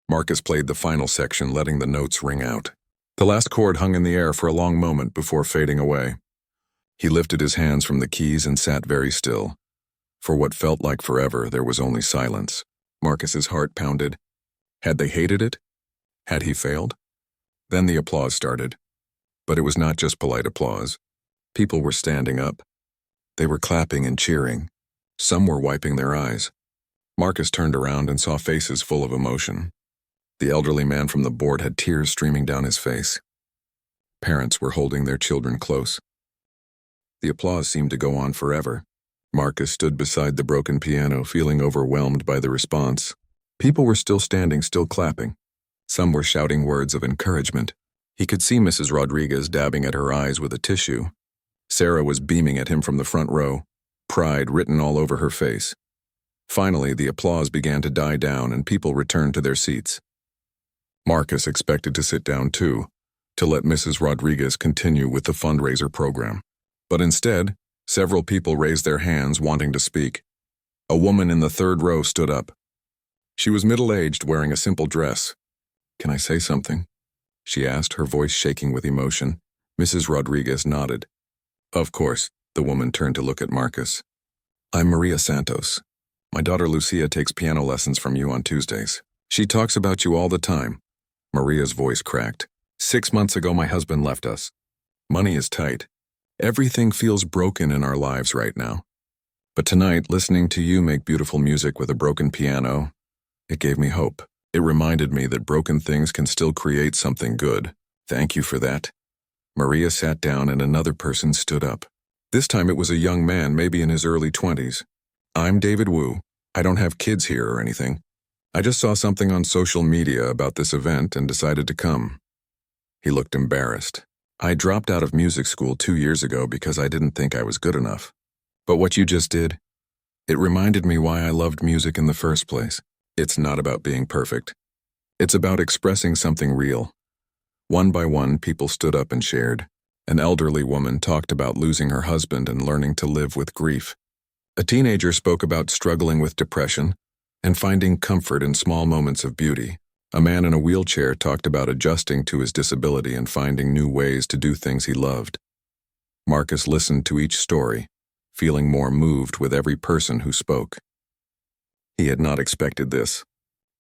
Marcus played the final section, letting the notes ring out. The last chord hung in the air for a long moment before fading away. He lifted his hands from the keys and sat very still. For what felt like forever, there was only silence. Marcus's heart pounded. Had they hated it? Had he failed? Then the applause started. But it was not just polite applause. People were standing up. They were clapping and cheering. Some were wiping their eyes. Marcus turned around and saw faces full of emotion. The elderly man from the board had tears streaming down his face. Parents were holding their children close. The applause seemed to go on forever. Marcus stood beside the broken piano, feeling overwhelmed by the response. People were still standing, still clapping. Some were shouting words of encouragement. He could see Mrs. Rodriguez dabbing at her eyes with a tissue. Sarah was beaming at him from the front row, pride written all over her face. Finally, the applause began to die down and people returned to their seats. Marcus expected to sit down too, to let Mrs. Rodriguez continue with the fundraiser program. But instead, several people raised their hands wanting to speak. A woman in the third row stood up. She was middle-aged, wearing a simple dress. "Can I say something?" she asked, her voice shaking with emotion. Mrs. Rodriguez nodded. "Of course." The woman turned to look at Marcus. "I'm Maria Santos. My daughter Lucia takes piano lessons from you on Tuesdays. She talks about you all the time." Maria's voice cracked. "6 months ago, my husband left us. Money is tight. Everything feels broken in our lives right now. But tonight, listening to you make beautiful music with a broken piano, it gave me hope. It reminded me that broken things can still create something good. Thank you for that." Maria sat down and another person stood up. This time it was a young man, maybe in his early 20s. "I'm David Wu. I don't have kids here or anything. I just saw something on social media about this event and decided to come." He looked embarrassed. "I dropped out of music school 2 years ago because I didn't think I was good enough. But what you just did, it reminded me why I loved music in the first place. It's not about being perfect. It's about expressing something real." One by one, people stood up and shared. An elderly woman talked about losing her husband and learning to live with grief. A teenager spoke about struggling with depression and finding comfort in small moments of beauty. A man in a wheelchair talked about adjusting to his disability and finding new ways to do things he loved. Marcus listened to each story, feeling more moved with every person who spoke. He had not expected this.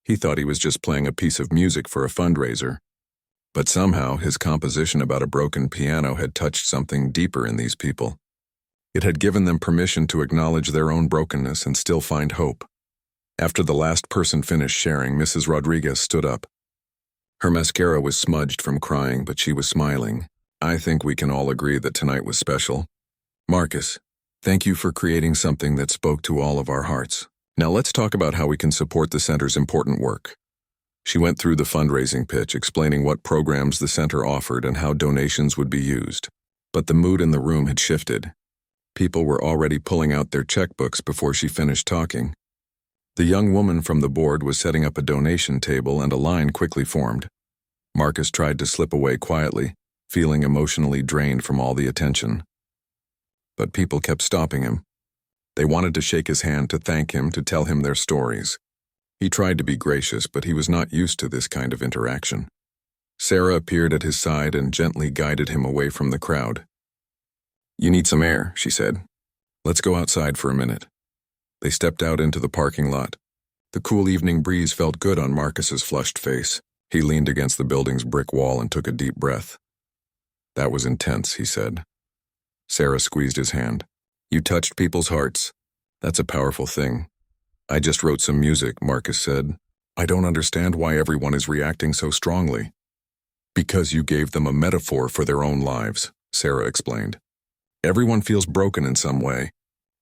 He thought he was just playing a piece of music for a fundraiser. But somehow, his composition about a broken piano had touched something deeper in these people. It had given them permission to acknowledge their own brokenness and still find hope. After the last person finished sharing, Mrs. Rodriguez stood up. Her mascara was smudged from crying, but she was smiling. "I think we can all agree that tonight was special. Marcus, thank you for creating something that spoke to all of our hearts. Now let's talk about how we can support the center's important work." She went through the fundraising pitch, explaining what programs the center offered and how donations would be used. But the mood in the room had shifted. People were already pulling out their checkbooks before she finished talking. The young woman from the board was setting up a donation table and a line quickly formed. Marcus tried to slip away quietly, feeling emotionally drained from all the attention. But people kept stopping him. They wanted to shake his hand, to thank him, to tell him their stories. He tried to be gracious, but he was not used to this kind of interaction. Sarah appeared at his side and gently guided him away from the crowd. "You need some air," she said. "Let's go outside for a minute." They stepped out into the parking lot. The cool evening breeze felt good on Marcus's flushed face. He leaned against the building's brick wall and took a deep breath. "That was intense," he said. Sarah squeezed his hand. "You touched people's hearts. That's a powerful thing." "I just wrote some music," Marcus said. "I don't understand why everyone is reacting so strongly." "Because you gave them a metaphor for their own lives," Sarah explained. "Everyone feels broken in some way.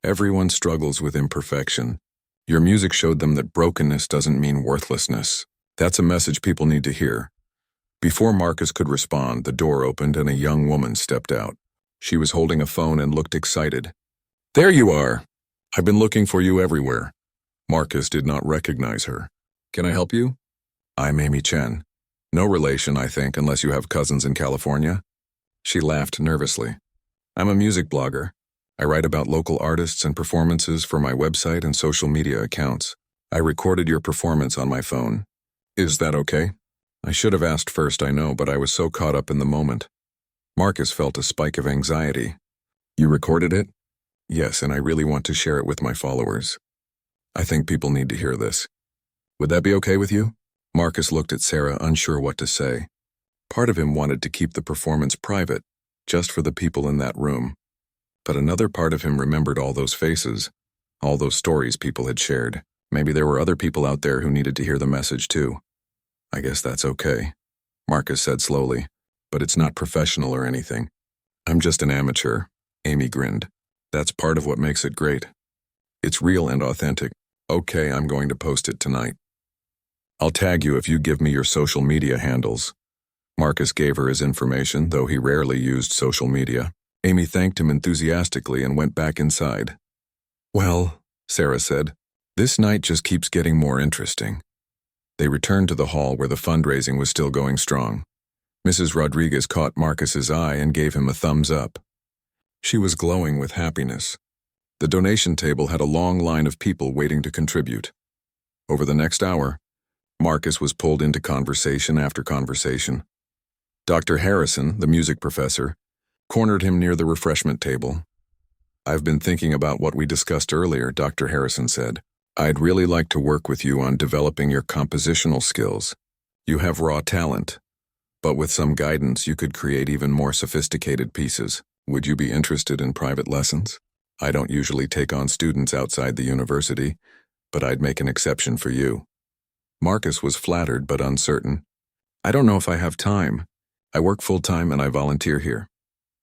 Everyone struggles with imperfection. Your music showed them that brokenness doesn't mean worthlessness. That's a message people need to hear." Before Marcus could respond, the door opened and a young woman stepped out. She was holding a phone and looked excited. "There you are! I've been looking for you everywhere. Marcus did not recognize her. Can I help you? I'm Amy Chen. No relation, I think, unless you have cousins in California. She laughed nervously. I'm a music blogger. I write about local artists and performances for my website and social media accounts. I recorded your performance on my phone. Is that okay? I should have asked first, I know, but I was so caught up in the moment. Marcus felt a spike of anxiety. You recorded it? Yes, and I really want to share it with my followers. I think people need to hear this. Would that be okay with you? Marcus looked at Sarah, unsure what to say. Part of him wanted to keep the performance private, just for the people in that room. But another part of him remembered all those faces, all those stories people had shared. Maybe there were other people out there who needed to hear the message too. I guess that's okay, Marcus said slowly, but it's not professional or anything. I'm just an amateur, Amy grinned. That's part of what makes it great. It's real and authentic. Okay, I'm going to post it tonight. I'll tag you if you give me your social media handles. Marcus gave her his information, though he rarely used social media. Amy thanked him enthusiastically and went back inside. Well, Sarah said, this night just keeps getting more interesting. They returned to the hall where the fundraising was still going strong. Mrs. Rodriguez caught Marcus's eye and gave him a thumbs up. She was glowing with happiness. The donation table had a long line of people waiting to contribute. Over the next hour, Marcus was pulled into conversation after conversation. Dr. Harrison, the music professor, cornered him near the refreshment table. I've been thinking about what we discussed earlier, Dr. Harrison said. I'd really like to work with you on developing your compositional skills. You have raw talent, but with some guidance you could create even more sophisticated pieces. Would you be interested in private lessons? I don't usually take on students outside the university, but I'd make an exception for you. Marcus was flattered but uncertain. I don't know if I have time. I work full-time and I volunteer here.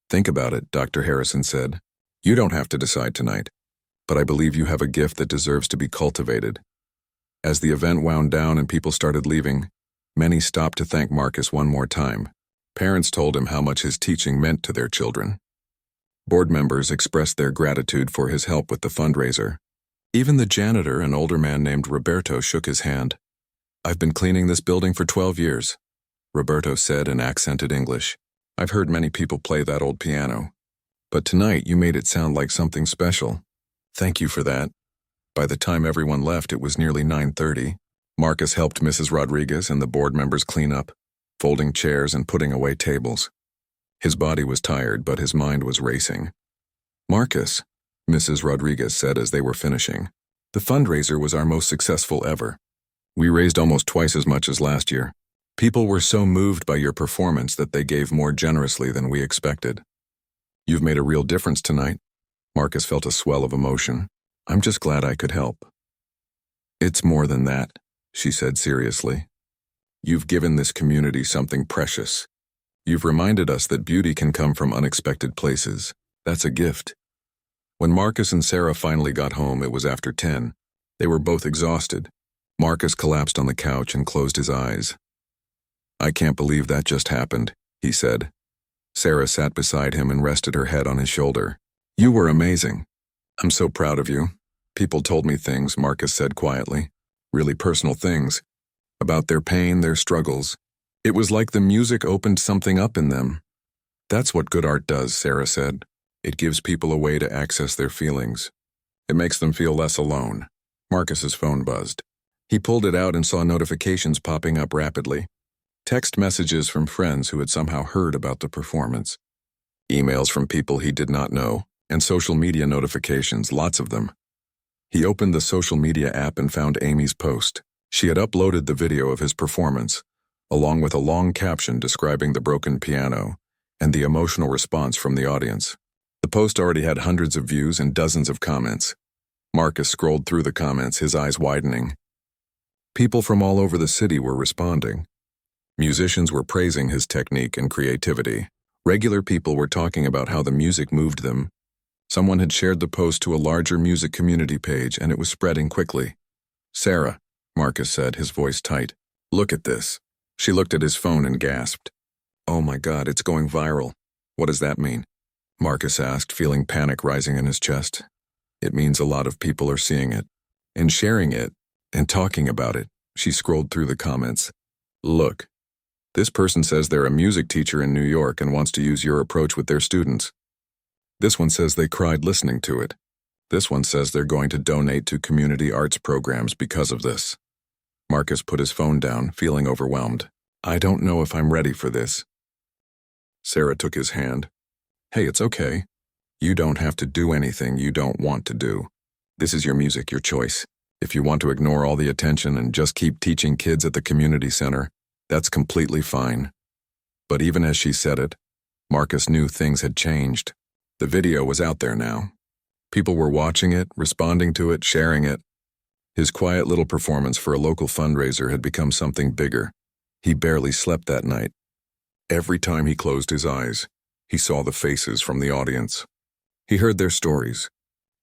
Think about it, Dr. Harrison said. You don't have to decide tonight, but I believe you have a gift that deserves to be cultivated. As the event wound down and people started leaving, many stopped to thank Marcus one more time. Parents told him how much his teaching meant to their children. Board members expressed their gratitude for his help with the fundraiser. Even the janitor, an older man named Roberto, shook his hand. I've been cleaning this building for 12 years, Roberto said in accented English. I've heard many people play that old piano, but tonight you made it sound like something special. Thank you for that. By the time everyone left, it was nearly 9:30. Marcus helped Mrs. Rodriguez and the board members clean up, folding chairs and putting away tables. His body was tired, but his mind was racing. Marcus, Mrs. Rodriguez said as they were finishing, the fundraiser was our most successful ever. We raised almost twice as much as last year. People were so moved by your performance that they gave more generously than we expected. You've made a real difference tonight. Marcus felt a swell of emotion. I'm just glad I could help. It's more than that, she said seriously. You've given this community something precious. You've reminded us that beauty can come from unexpected places. That's a gift. When Marcus and Sarah finally got home, it was after 10. They were both exhausted. Marcus collapsed on the couch and closed his eyes. I can't believe that just happened, he said. Sarah sat beside him and rested her head on his shoulder. You were amazing. I'm so proud of you. People told me things, Marcus said quietly. Really personal things. About their pain, their struggles. It was like the music opened something up in them. That's what good art does, Sarah said. It gives people a way to access their feelings. It makes them feel less alone. Marcus's phone buzzed. He pulled it out and saw notifications popping up rapidly. Text messages from friends who had somehow heard about the performance. Emails from people he did not know, and social media notifications, lots of them. He opened the social media app and found Amy's post. She had uploaded the video of his performance, along with a long caption describing the broken piano and the emotional response from the audience. The post already had hundreds of views and dozens of comments. Marcus scrolled through the comments, his eyes widening. People from all over the city were responding. Musicians were praising his technique and creativity. Regular people were talking about how the music moved them. Someone had shared the post to a larger music community page, and it was spreading quickly. Sarah, Marcus said, his voice tight. Look at this. She looked at his phone and gasped. Oh my God, it's going viral. What does that mean? Marcus asked, feeling panic rising in his chest. It means a lot of people are seeing it and sharing it and talking about it. She scrolled through the comments. Look, this person says they're a music teacher in New York and wants to use your approach with their students. This one says they cried listening to it. This one says they're going to donate to community arts programs because of this. Marcus put his phone down, feeling overwhelmed. I don't know if I'm ready for this. Sarah took his hand. Hey, it's okay. You don't have to do anything you don't want to do. This is your music, your choice. If you want to ignore all the attention and just keep teaching kids at the community center, that's completely fine. But even as she said it, Marcus knew things had changed. The video was out there now. People were watching it, responding to it, sharing it. His quiet little performance for a local fundraiser had become something bigger. He barely slept that night. Every time he closed his eyes, he saw the faces from the audience. He heard their stories.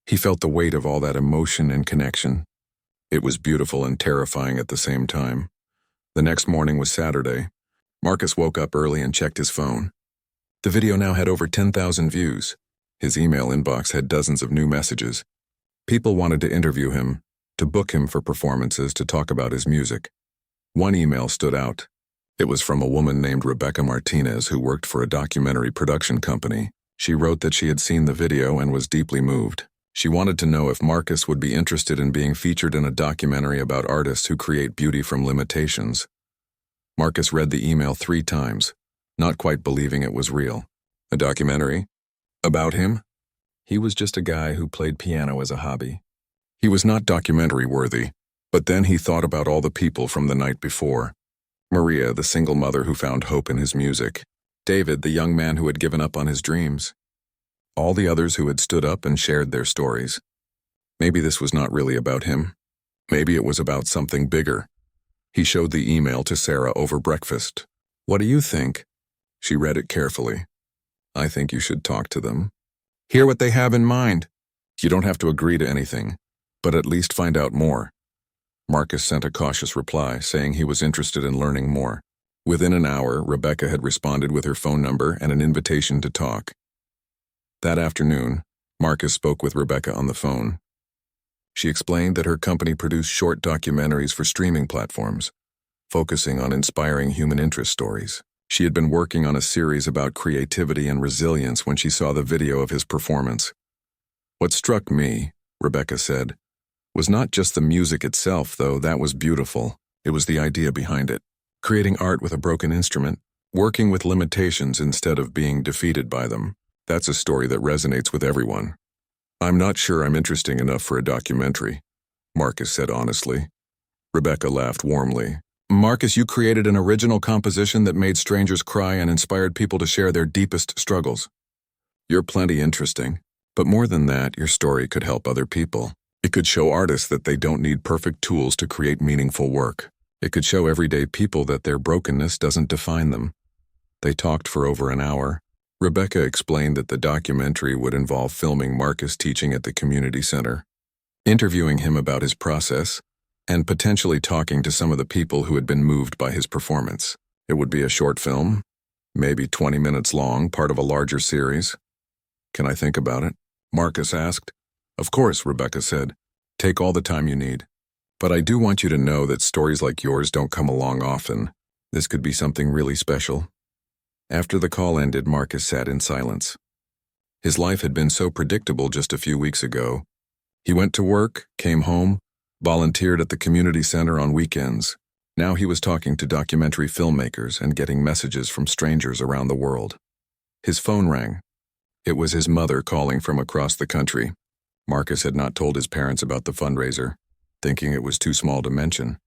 He felt the weight of all that emotion and connection. It was beautiful and terrifying at the same time. The next morning was Saturday. Marcus woke up early and checked his phone. The video now had over 10,000 views. His email inbox had dozens of new messages. People wanted to interview him, to book him for performances, to talk about his music. One email stood out. It was from a woman named Rebecca Martinez who worked for a documentary production company. She wrote that she had seen the video and was deeply moved. She wanted to know if Marcus would be interested in being featured in a documentary about artists who create beauty from limitations. Marcus read the email 3 times, not quite believing it was real. A documentary? About him? He was just a guy who played piano as a hobby. He was not documentary-worthy, but then he thought about all the people from the night before. Maria, the single mother who found hope in his music. David, the young man who had given up on his dreams. All the others who had stood up and shared their stories. Maybe this was not really about him. Maybe it was about something bigger. He showed the email to Sarah over breakfast. What do you think? She read it carefully. I think you should talk to them. Hear what they have in mind. You don't have to agree to anything, but at least find out more. Marcus sent a cautious reply, saying he was interested in learning more. Within an hour, Rebecca had responded with her phone number and an invitation to talk. That afternoon, Marcus spoke with Rebecca on the phone. She explained that her company produced short documentaries for streaming platforms, focusing on inspiring human interest stories. She had been working on a series about creativity and resilience when she saw the video of his performance. What struck me, Rebecca said, was not just the music itself, though that was beautiful. It was the idea behind it. Creating art with a broken instrument, working with limitations instead of being defeated by them. That's a story that resonates with everyone. I'm not sure I'm interesting enough for a documentary, Marcus said honestly. Rebecca laughed warmly. Marcus, you created an original composition that made strangers cry and inspired people to share their deepest struggles. You're plenty interesting, but more than that, your story could help other people. It could show artists that they don't need perfect tools to create meaningful work. It could show everyday people that their brokenness doesn't define them. They talked for over an hour. Rebecca explained that the documentary would involve filming Marcus teaching at the community center, interviewing him about his process, and potentially talking to some of the people who had been moved by his performance. It would be a short film, maybe 20 minutes long, part of a larger series. Can I think about it? Marcus asked. Of course, Rebecca said. Take all the time you need. But I do want you to know that stories like yours don't come along often. This could be something really special. After the call ended, Marcus sat in silence. His life had been so predictable just a few weeks ago. He went to work, came home, volunteered at the community center on weekends. Now he was talking to documentary filmmakers and getting messages from strangers around the world. His phone rang. It was his mother calling from across the country. Marcus had not told his parents about the fundraiser, thinking it was too small to mention.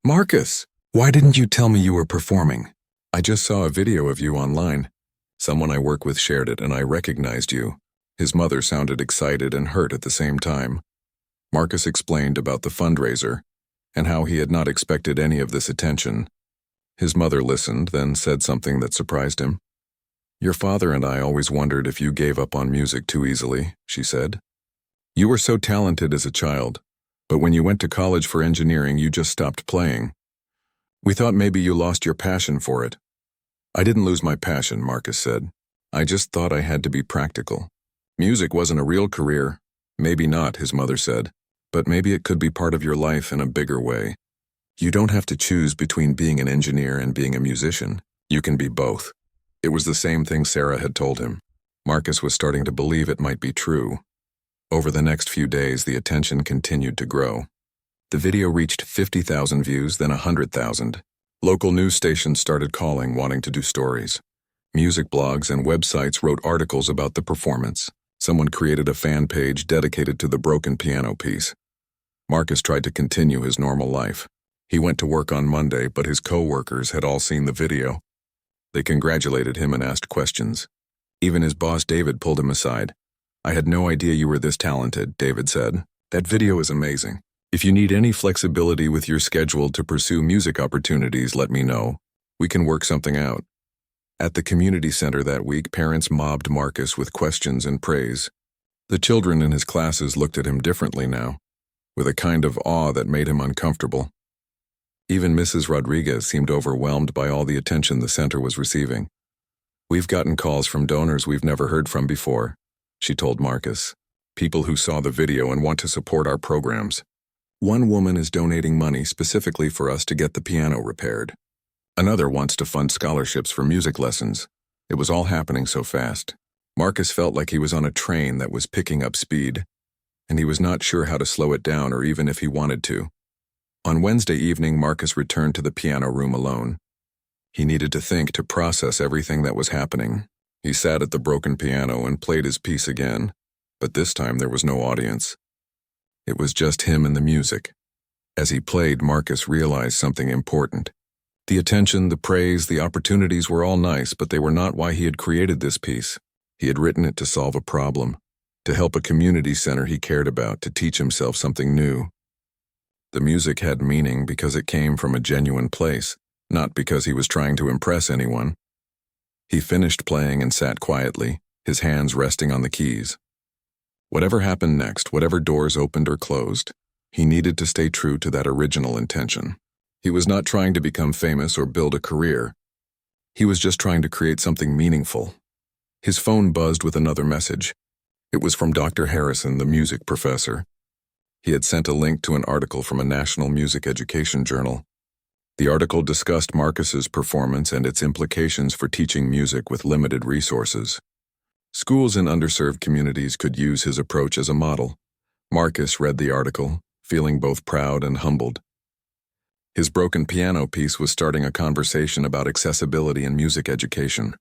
Marcus, why didn't you tell me you were performing? I just saw a video of you online. Someone I work with shared it and I recognized you. His mother sounded excited and hurt at the same time. Marcus explained about the fundraiser and how he had not expected any of this attention. His mother listened, then said something that surprised him. Your father and I always wondered if you gave up on music too easily, she said. You were so talented as a child, but when you went to college for engineering, you just stopped playing. We thought maybe you lost your passion for it. I didn't lose my passion, Marcus said. I just thought I had to be practical. Music wasn't a real career. Maybe not, his mother said, but maybe it could be part of your life in a bigger way. You don't have to choose between being an engineer and being a musician. You can be both. It was the same thing Sarah had told him. Marcus was starting to believe it might be true. Over the next few days, the attention continued to grow. The video reached 50,000 views, then 100,000. Local news stations started calling, wanting to do stories. Music blogs and websites wrote articles about the performance. Someone created a fan page dedicated to the broken piano piece. Marcus tried to continue his normal life. He went to work on Monday, but his co-workers had all seen the video. They congratulated him and asked questions. Even his boss, David, pulled him aside. "I had no idea you were this talented," David said. "That video is amazing. If you need any flexibility with your schedule to pursue music opportunities, let me know. We can work something out." At the community center that week, parents mobbed Marcus with questions and praise. The children in his classes looked at him differently now, with a kind of awe that made him uncomfortable. Even Mrs. Rodriguez seemed overwhelmed by all the attention the center was receiving. "We've gotten calls from donors we've never heard from before," she told Marcus. "People who saw the video and want to support our programs. One woman is donating money specifically for us to get the piano repaired. Another wants to fund scholarships for music lessons." It was all happening so fast. Marcus felt like he was on a train that was picking up speed, and he was not sure how to slow it down or even if he wanted to. On Wednesday evening, Marcus returned to the piano room alone. He needed to think, to process everything that was happening. He sat at the broken piano and played his piece again, but this time there was no audience. It was just him and the music. As he played, Marcus realized something important. The attention, the praise, the opportunities were all nice, but they were not why he had created this piece. He had written it to solve a problem, to help a community center he cared about, to teach himself something new. The music had meaning because it came from a genuine place, not because he was trying to impress anyone. He finished playing and sat quietly, his hands resting on the keys. Whatever happened next, whatever doors opened or closed, he needed to stay true to that original intention. He was not trying to become famous or build a career. He was just trying to create something meaningful. His phone buzzed with another message. It was from Dr. Harrison, the music professor. He had sent a link to an article from a national music education journal. The article discussed Marcus's performance and its implications for teaching music with limited resources. Schools in underserved communities could use his approach as a model. Marcus read the article, feeling both proud and humbled. His broken piano piece was starting a conversation about accessibility in music education.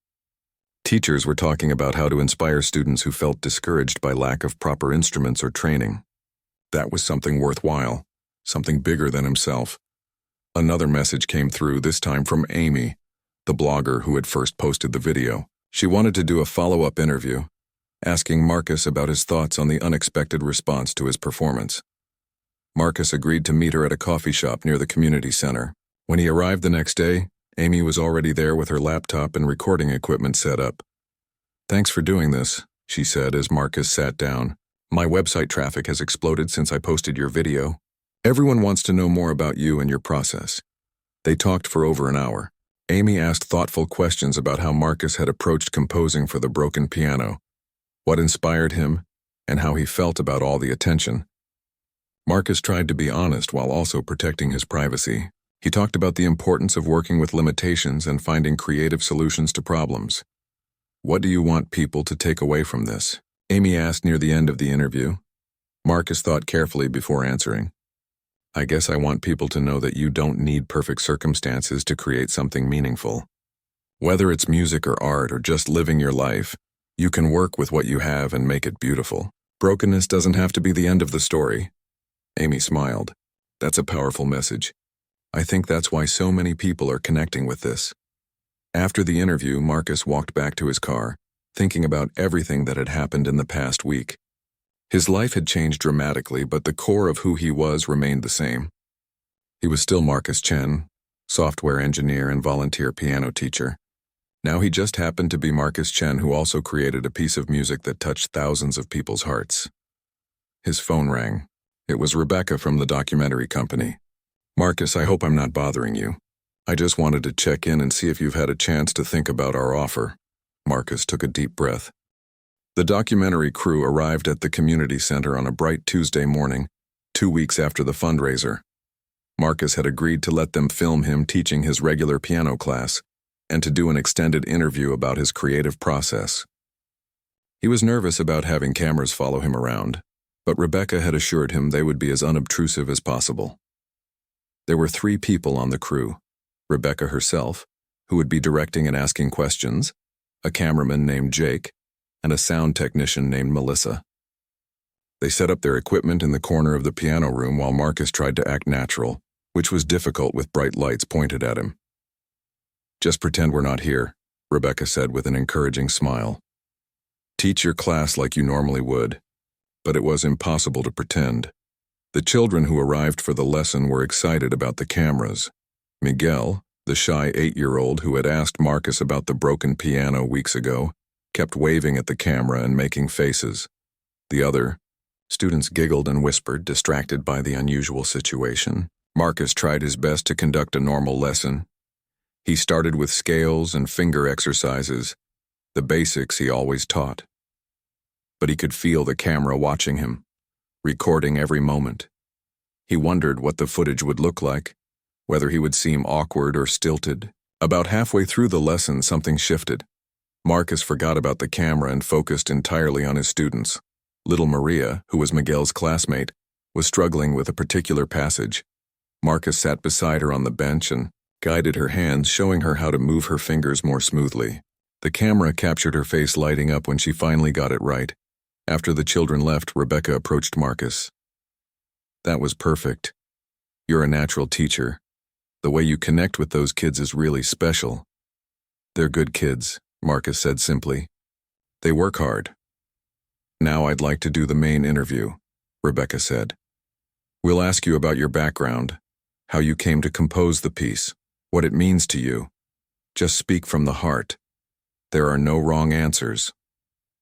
Teachers were talking about how to inspire students who felt discouraged by lack of proper instruments or training. That was something worthwhile, something bigger than himself. Another message came through, this time from Amy, the blogger who had first posted the video. She wanted to do a follow-up interview, asking Marcus about his thoughts on the unexpected response to his performance. Marcus agreed to meet her at a coffee shop near the community center. When he arrived the next day, Amy was already there with her laptop and recording equipment set up. "Thanks for doing this," she said as Marcus sat down. "My website traffic has exploded since I posted your video. Everyone wants to know more about you and your process." They talked for over an hour. Amy asked thoughtful questions about how Marcus had approached composing for the broken piano, what inspired him, and how he felt about all the attention. Marcus tried to be honest while also protecting his privacy. He talked about the importance of working with limitations and finding creative solutions to problems. "What do you want people to take away from this?" Amy asked near the end of the interview. Marcus thought carefully before answering. "I guess I want people to know that you don't need perfect circumstances to create something meaningful. Whether it's music or art or just living your life, you can work with what you have and make it beautiful. Brokenness doesn't have to be the end of the story." Amy smiled. "That's a powerful message. I think that's why so many people are connecting with this." After the interview, Marcus walked back to his car, thinking about everything that had happened in the past week. His life had changed dramatically, but the core of who he was remained the same. He was still Marcus Chen, software engineer and volunteer piano teacher. Now he just happened to be Marcus Chen, who also created a piece of music that touched thousands of people's hearts. His phone rang. It was Rebecca from the documentary company. "Marcus, I hope I'm not bothering you. I just wanted to check in and see if you've had a chance to think about our offer." Marcus took a deep breath. The documentary crew arrived at the community center on a bright Tuesday morning, 2 weeks after the fundraiser. Marcus had agreed to let them film him teaching his regular piano class and to do an extended interview about his creative process. He was nervous about having cameras follow him around, but Rebecca had assured him they would be as unobtrusive as possible. There were 3 people on the crew: Rebecca herself, who would be directing and asking questions, a cameraman named Jake, and a sound technician named Melissa. They set up their equipment in the corner of the piano room while Marcus tried to act natural, which was difficult with bright lights pointed at him. "Just pretend we're not here," Rebecca said with an encouraging smile. "Teach your class like you normally would." But it was impossible to pretend. The children who arrived for the lesson were excited about the cameras. Miguel, the shy 8-year-old who had asked Marcus about the broken piano weeks ago, kept waving at the camera and making faces. The other students giggled and whispered, distracted by the unusual situation. Marcus tried his best to conduct a normal lesson. He started with scales and finger exercises, the basics he always taught. But he could feel the camera watching him, recording every moment. He wondered what the footage would look like, whether he would seem awkward or stilted. About halfway through the lesson, something shifted. Marcus forgot about the camera and focused entirely on his students. Little Maria, who was Miguel's classmate, was struggling with a particular passage. Marcus sat beside her on the bench and guided her hands, showing her how to move her fingers more smoothly. The camera captured her face lighting up when she finally got it right. After the children left, Rebecca approached Marcus. "That was perfect. You're a natural teacher. The way you connect with those kids is really special." "They're good kids," Marcus said simply. "They work hard." "Now I'd like to do the main interview," Rebecca said. "We'll ask you about your background, how you came to compose the piece, what it means to you. Just speak from the heart. There are no wrong answers."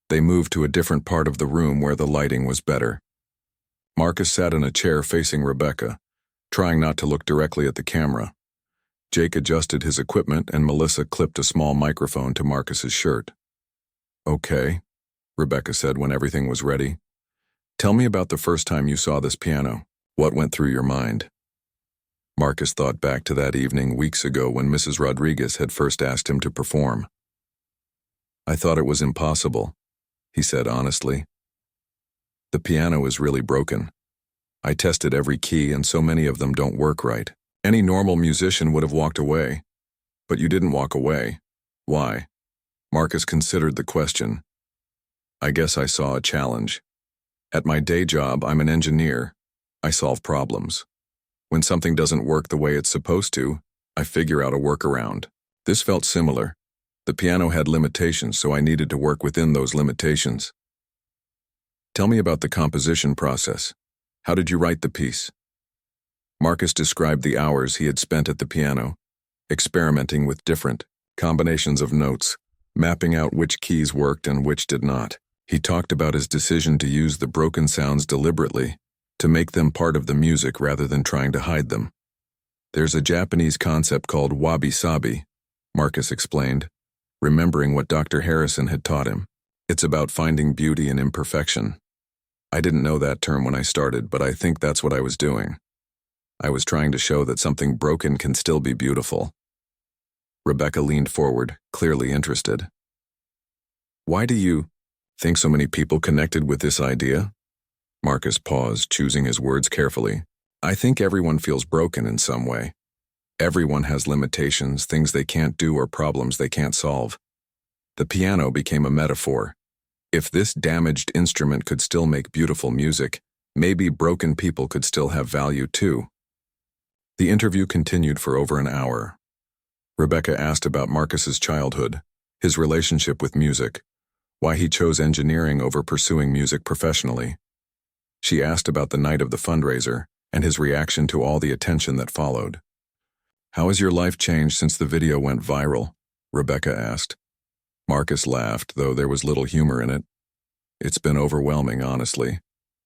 They moved to a different part of the room where the lighting was better. Marcus sat in a chair facing Rebecca, trying not to look directly at the camera. Jake adjusted his equipment and Melissa clipped a small microphone to Marcus's shirt. "Okay," Rebecca said when everything was ready. "Tell me about the first time you saw this piano. What went through your mind?" Marcus thought back to that evening weeks ago when Mrs. Rodriguez had first asked him to perform. "I thought it was impossible," he said honestly. "The piano is really broken. I tested every key and so many of them don't work right. Any normal musician would have walked away. But you didn't walk away. Why?" Marcus considered the question. "I guess I saw a challenge. At my day job, I'm an engineer. I solve problems. When something doesn't work the way it's supposed to, I figure out a workaround. This felt similar. The piano had limitations, so I needed to work within those limitations." "Tell me about the composition process. How did you write the piece?" Marcus described the hours he had spent at the piano, experimenting with different combinations of notes, mapping out which keys worked and which did not. He talked about his decision to use the broken sounds deliberately, to make them part of the music rather than trying to hide them. "There's a Japanese concept called wabi-sabi," Marcus explained, remembering what Dr. Harrison had taught him. "It's about finding beauty in imperfection. I didn't know that term when I started, but I think that's what I was doing. I was trying to show that something broken can still be beautiful." Rebecca leaned forward, clearly interested. "Why do you think so many people connected with this idea?" Marcus paused, choosing his words carefully. "I think everyone feels broken in some way. Everyone has limitations, things they can't do or problems they can't solve. The piano became a metaphor. If this damaged instrument could still make beautiful music, maybe broken people could still have value too." The interview continued for over an hour. Rebecca asked about Marcus's childhood, his relationship with music, why he chose engineering over pursuing music professionally. She asked about the night of the fundraiser and his reaction to all the attention that followed. "How has your life changed since the video went viral?" Rebecca asked. Marcus laughed, though there was little humor in it. "It's been overwhelming, honestly.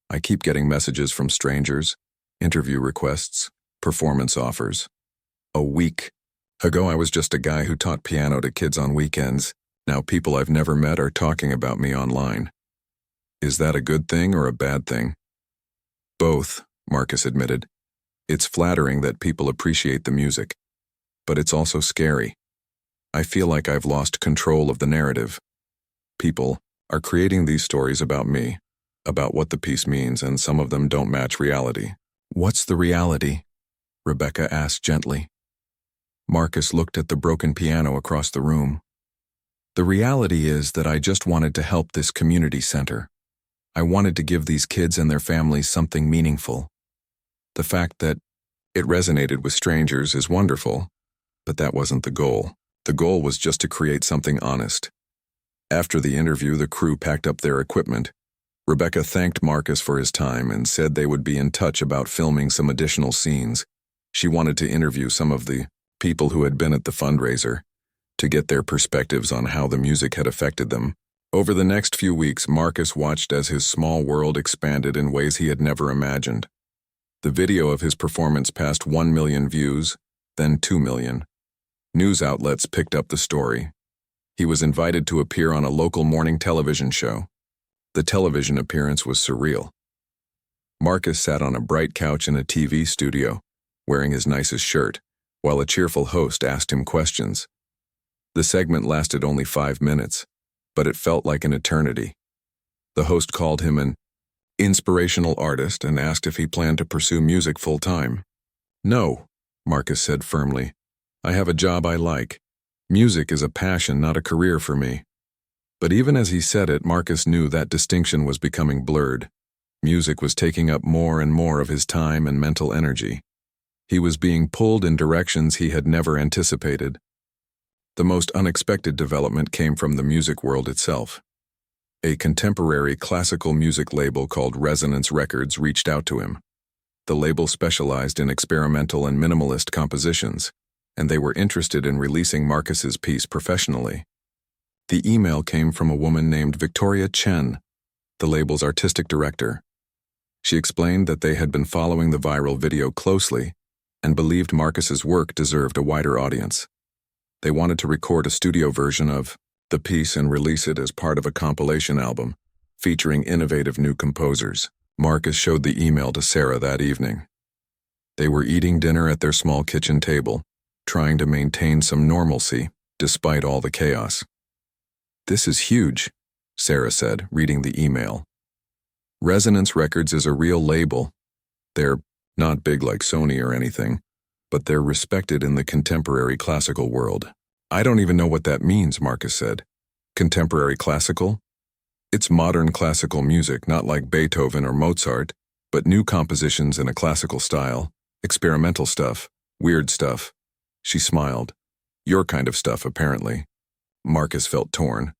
I keep getting messages from strangers, interview requests, performance offers. A week ago I was just a guy who taught piano to kids on weekends. Now people I've never met are talking about me online. Is that a good thing or a bad thing? Both, Marcus admitted. It's flattering that people appreciate the music, but it's also scary. I feel like I've lost control of the narrative. People are creating these stories about me, about what the piece means, and some of them don't match reality. What's the reality? Rebecca asked gently. Marcus looked at the broken piano across the room. The reality is that I just wanted to help this community center. I wanted to give these kids and their families something meaningful. The fact that it resonated with strangers is wonderful, but that wasn't the goal. The goal was just to create something honest. After the interview, the crew packed up their equipment. Rebecca thanked Marcus for his time and said they would be in touch about filming some additional scenes. She wanted to interview some of the people who had been at the fundraiser to get their perspectives on how the music had affected them. Over the next few weeks, Marcus watched as his small world expanded in ways he had never imagined. The video of his performance passed 1 million views, then 2 million. News outlets picked up the story. He was invited to appear on a local morning television show. The television appearance was surreal. Marcus sat on a bright couch in a TV studio, wearing his nicest shirt, while a cheerful host asked him questions. The segment lasted only 5 minutes, but it felt like an eternity. The host called him an inspirational artist and asked if he planned to pursue music full-time. No, Marcus said firmly. I have a job I like. Music is a passion, not a career for me. But even as he said it, Marcus knew that distinction was becoming blurred. Music was taking up more and more of his time and mental energy. He was being pulled in directions he had never anticipated. The most unexpected development came from the music world itself. A contemporary classical music label called Resonance Records reached out to him. The label specialized in experimental and minimalist compositions, and they were interested in releasing Marcus's piece professionally. The email came from a woman named Victoria Chen, the label's artistic director. She explained that they had been following the viral video closely and believed Marcus's work deserved a wider audience. They wanted to record a studio version of the piece and release it as part of a compilation album featuring innovative new composers. Marcus showed the email to Sarah that evening. They were eating dinner at their small kitchen table, trying to maintain some normalcy despite all the chaos. This is huge, Sarah said, reading the email. Resonance Records is a real label. They're not big like Sony or anything, but they're respected in the contemporary classical world. I don't even know what that means, Marcus said. Contemporary classical? It's modern classical music, not like Beethoven or Mozart, but new compositions in a classical style, experimental stuff, weird stuff. She smiled. Your kind of stuff, apparently. Marcus felt torn.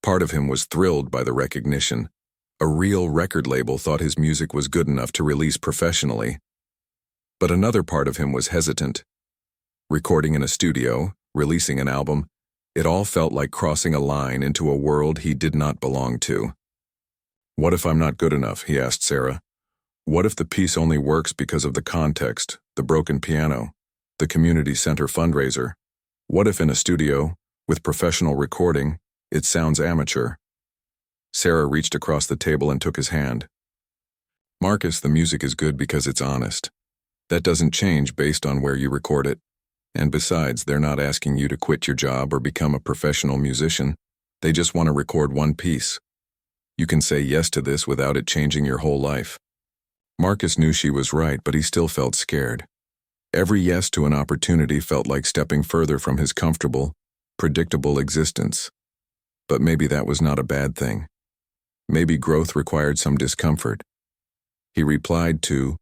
Part of him was thrilled by the recognition. A real record label thought his music was good enough to release professionally. But another part of him was hesitant. Recording in a studio, releasing an album, it all felt like crossing a line into a world he did not belong to. What if I'm not good enough, he asked Sarah. What if the piece only works because of the context, the broken piano, the community center fundraiser? What if in a studio, with professional recording, it sounds amateur? Sarah reached across the table and took his hand. Marcus, the music is good because it's honest. That doesn't change based on where you record it. And besides, they're not asking you to quit your job or become a professional musician. They just want to record one piece. You can say yes to this without it changing your whole life. Marcus knew she was right, but he still felt scared. Every yes to an opportunity felt like stepping further from his comfortable, predictable existence. But maybe that was not a bad thing. Maybe growth required some discomfort. He replied to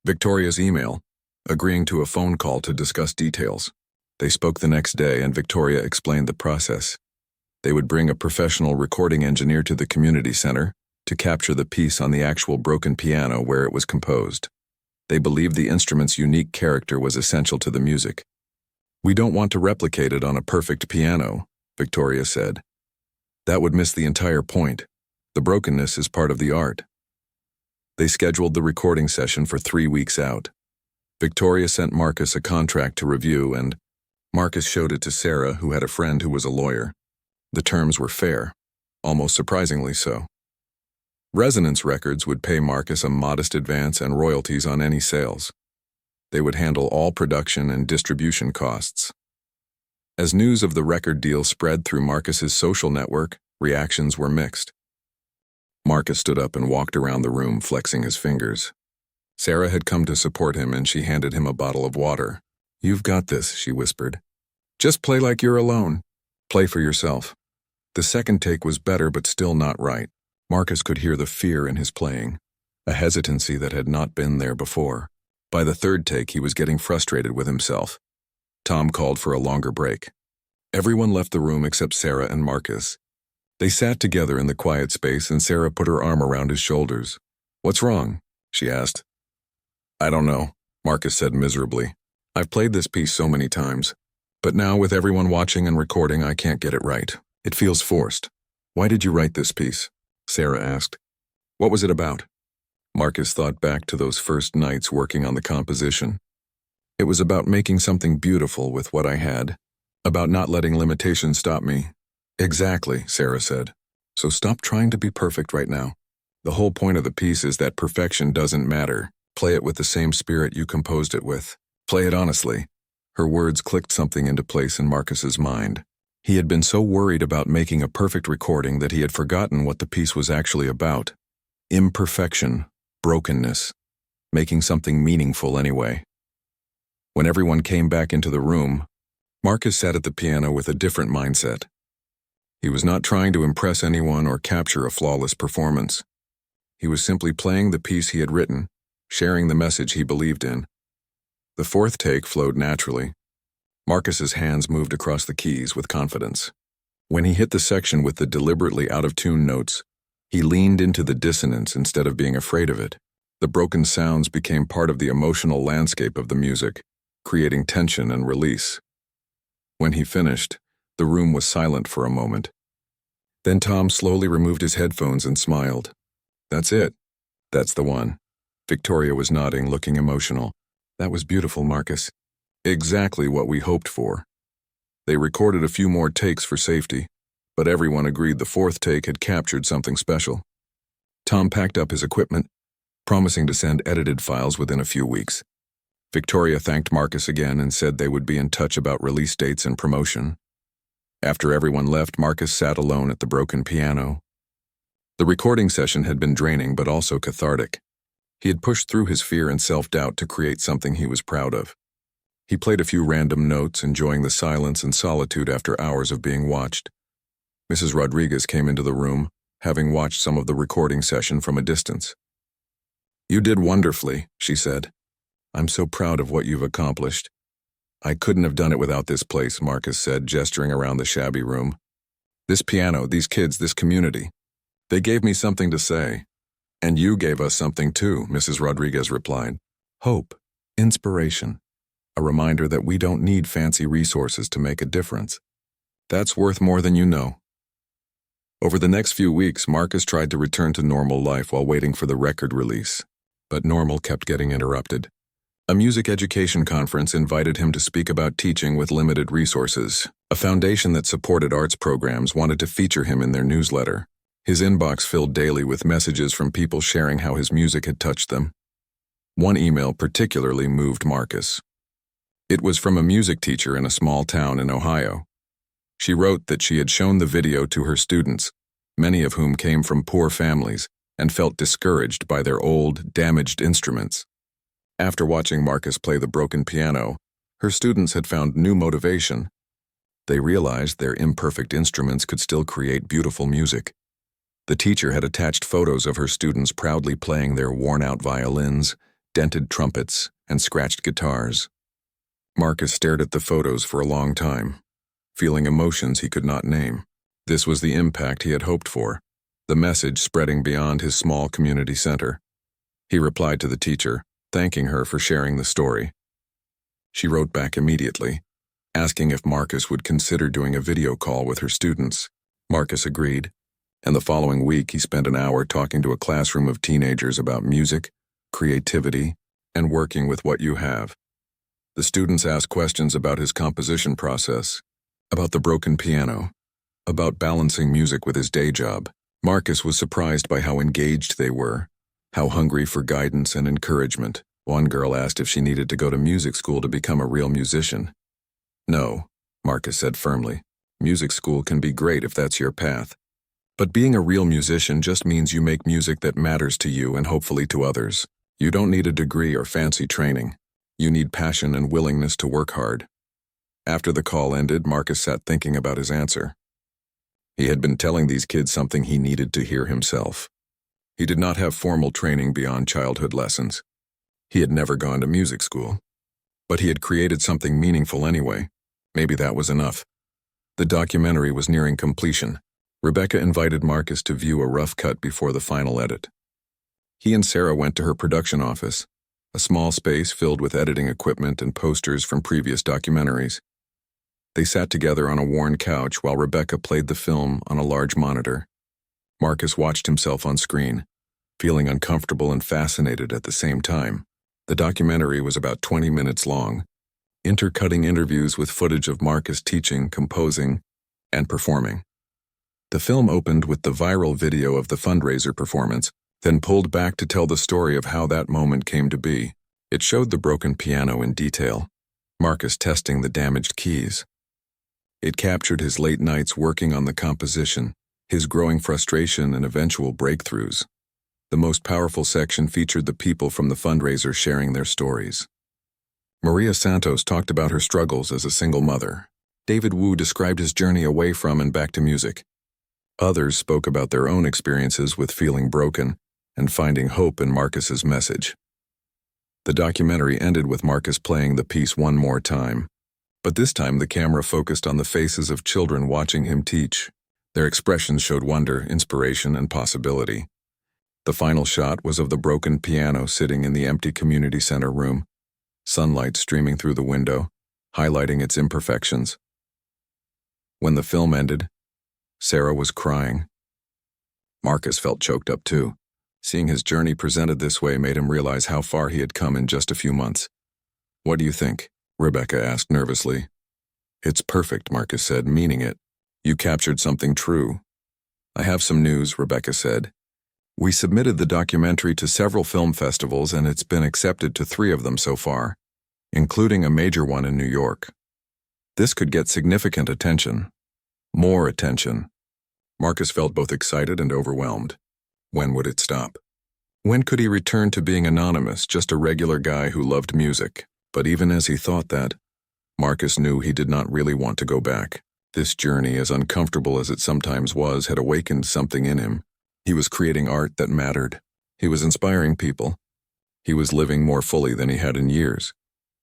Victoria's email, agreeing to a phone call to discuss details. They spoke the next day and Victoria explained the process. They would bring a professional recording engineer to the community center to capture the piece on the actual broken piano where it was composed. They believed the instrument's unique character was essential to the music. We don't want to replicate it on a perfect piano, Victoria said. That would miss the entire point. The brokenness is part of the art. They scheduled the recording session for 3 weeks out. Victoria sent Marcus a contract to review and Marcus showed it to Sarah, who had a friend who was a lawyer. The terms were fair, almost surprisingly so. Resonance Records would pay Marcus a modest advance and royalties on any sales. They would handle all production and distribution costs. As news of the record deal spread through Marcus's social network, reactions were mixed. Marcus stood up and walked around the room, flexing his fingers. Sarah had come to support him, and she handed him a bottle of water. "You've got this," she whispered. "Just play like you're alone. Play for yourself." The second take was better, but still not right. Marcus could hear the fear in his playing, a hesitancy that had not been there before. By the third take, he was getting frustrated with himself. Tom called for a longer break. Everyone left the room except Sarah and Marcus. They sat together in the quiet space, and Sarah put her arm around his shoulders. "What's wrong?" she asked. "I don't know," Marcus said miserably. "I've played this piece so many times, but now with everyone watching and recording, I can't get it right. It feels forced." "Why did you write this piece?" Sarah asked. "What was it about?" Marcus thought back to those first nights working on the composition. "It was about making something beautiful with what I had, about not letting limitations stop me." "Exactly," Sarah said. "So stop trying to be perfect right now. The whole point of the piece is that perfection doesn't matter. Play it with the same spirit you composed it with. Play it honestly." Her words clicked something into place in Marcus's mind. He had been so worried about making a perfect recording that he had forgotten what the piece was actually about. Imperfection, brokenness, making something meaningful anyway. When everyone came back into the room, Marcus sat at the piano with a different mindset. He was not trying to impress anyone or capture a flawless performance. He was simply playing the piece he had written, sharing the message he believed in. The fourth take flowed naturally. Marcus's hands moved across the keys with confidence. When he hit the section with the deliberately out-of-tune notes, he leaned into the dissonance instead of being afraid of it. The broken sounds became part of the emotional landscape of the music, creating tension and release. When he finished, the room was silent for a moment. Then Tom slowly removed his headphones and smiled. "That's it. That's the one." Victoria was nodding, looking emotional. "That was beautiful, Marcus. Exactly what we hoped for." They recorded a few more takes for safety, but everyone agreed the fourth take had captured something special. Tom packed up his equipment, promising to send edited files within a few weeks. Victoria thanked Marcus again and said they would be in touch about release dates and promotion. After everyone left, Marcus sat alone at the broken piano. The recording session had been draining but also cathartic. He had pushed through his fear and self-doubt to create something he was proud of. He played a few random notes, enjoying the silence and solitude after hours of being watched. Mrs. Rodriguez came into the room, having watched some of the recording session from a distance. "You did wonderfully," she said. "I'm so proud of what you've accomplished." "I couldn't have done it without this place," Marcus said, gesturing around the shabby room. "This piano, these kids, this community. They gave me something to say. And you gave us something too," Mrs. Rodriguez replied. "Hope, inspiration, a reminder that we don't need fancy resources to make a difference. That's worth more than you know." Over the next few weeks, Marcus tried to return to normal life while waiting for the record release. But normal kept getting interrupted. A music education conference invited him to speak about teaching with limited resources. A foundation that supported arts programs wanted to feature him in their newsletter. His inbox filled daily with messages from people sharing how his music had touched them. One email particularly moved Marcus. It was from a music teacher in a small town in Ohio. She wrote that she had shown the video to her students, many of whom came from poor families, and felt discouraged by their old, damaged instruments. After watching Marcus play the broken piano, her students had found new motivation. They realized their imperfect instruments could still create beautiful music. The teacher had attached photos of her students proudly playing their worn-out violins, dented trumpets, and scratched guitars. Marcus stared at the photos for a long time, feeling emotions he could not name. This was the impact he had hoped for, the message spreading beyond his small community center. He replied to the teacher, thanking her for sharing the story. She wrote back immediately, asking if Marcus would consider doing a video call with her students. Marcus agreed, and the following week he spent an hour talking to a classroom of teenagers about music, creativity, and working with what you have. The students asked questions about his composition process, about the broken piano, about balancing music with his day job, Marcus was surprised by how engaged they were, how hungry for guidance and encouragement. One girl asked if she needed to go to music school to become a real musician. No, Marcus said firmly. Music school can be great if that's your path. But being a real musician just means you make music that matters to you and hopefully to others. You don't need a degree or fancy training. You need passion and willingness to work hard. After the call ended, Marcus sat thinking about his answer. He had been telling these kids something he needed to hear himself. He did not have formal training beyond childhood lessons. He had never gone to music school. But he had created something meaningful anyway. Maybe that was enough. The documentary was nearing completion. Rebecca invited Marcus to view a rough cut before the final edit. He and Sarah went to her production office, a small space filled with editing equipment and posters from previous documentaries. They sat together on a worn couch while Rebecca played the film on a large monitor. Marcus watched himself on screen, feeling uncomfortable and fascinated at the same time. The documentary was about 20 minutes long, intercutting interviews with footage of Marcus teaching, composing, and performing. The film opened with the viral video of the fundraiser performance, then pulled back to tell the story of how that moment came to be. It showed the broken piano in detail, Marcus testing the damaged keys. It captured his late nights working on the composition, his growing frustration and eventual breakthroughs. The most powerful section featured the people from the fundraiser sharing their stories. Maria Santos talked about her struggles as a single mother. David Wu described his journey away from and back to music. Others spoke about their own experiences with feeling broken and finding hope in Marcus's message. The documentary ended with Marcus playing the piece one more time, but this time the camera focused on the faces of children watching him teach. Their expressions showed wonder, inspiration, and possibility. The final shot was of the broken piano sitting in the empty community center room, sunlight streaming through the window, highlighting its imperfections. When the film ended, Sarah was crying. Marcus felt choked up too. Seeing his journey presented this way made him realize how far he had come in just a few months. "What do you think?" Rebecca asked nervously. "It's perfect," Marcus said, meaning it. "You captured something true." "I have some news," Rebecca said. "We submitted the documentary to several film festivals and it's been accepted to 3 of them so far, including a major one in New York. This could get significant attention. More attention." Marcus felt both excited and overwhelmed. When would it stop? When could he return to being anonymous, just a regular guy who loved music? But even as he thought that, Marcus knew he did not really want to go back. This journey, as uncomfortable as it sometimes was, had awakened something in him. He was creating art that mattered. He was inspiring people. He was living more fully than he had in years.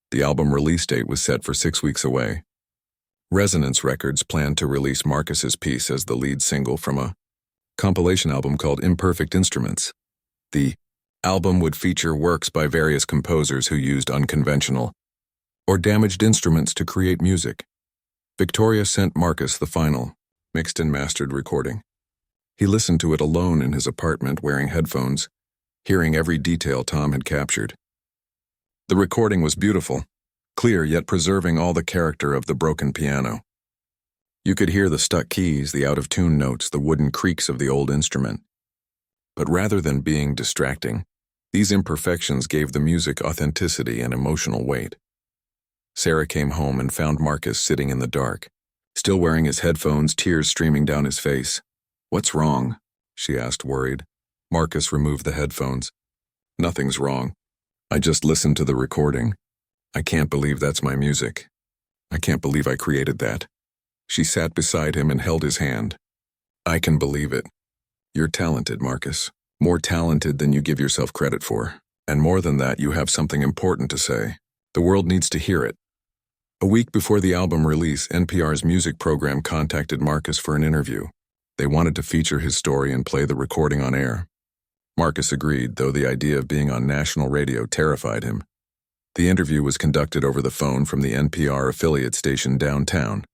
The album release date was set for 6 weeks away. Resonance Records planned to release Marcus's piece as the lead single from a compilation album called Imperfect Instruments. The album would feature works by various composers who used unconventional or damaged instruments to create music. Victoria sent Marcus the final, mixed and mastered recording. He listened to it alone in his apartment wearing headphones, hearing every detail Tom had captured. The recording was beautiful, clear yet preserving all the character of the broken piano. You could hear the stuck keys, the out-of-tune notes, the wooden creaks of the old instrument. But rather than being distracting, these imperfections gave the music authenticity and emotional weight. Sarah came home and found Marcus sitting in the dark, still wearing his headphones, tears streaming down his face. "What's wrong?" she asked, worried. Marcus removed the headphones. "Nothing's wrong. I just listened to the recording. I can't believe that's my music. I can't believe I created that." She sat beside him and held his hand. "I can believe it. You're talented, Marcus. More talented than you give yourself credit for. And more than that, you have something important to say. The world needs to hear it." A week before the album release, NPR's music program contacted Marcus for an interview. They wanted to feature his story and play the recording on air. Marcus agreed, though the idea of being on national radio terrified him. The interview was conducted over the phone from the NPR affiliate station downtown.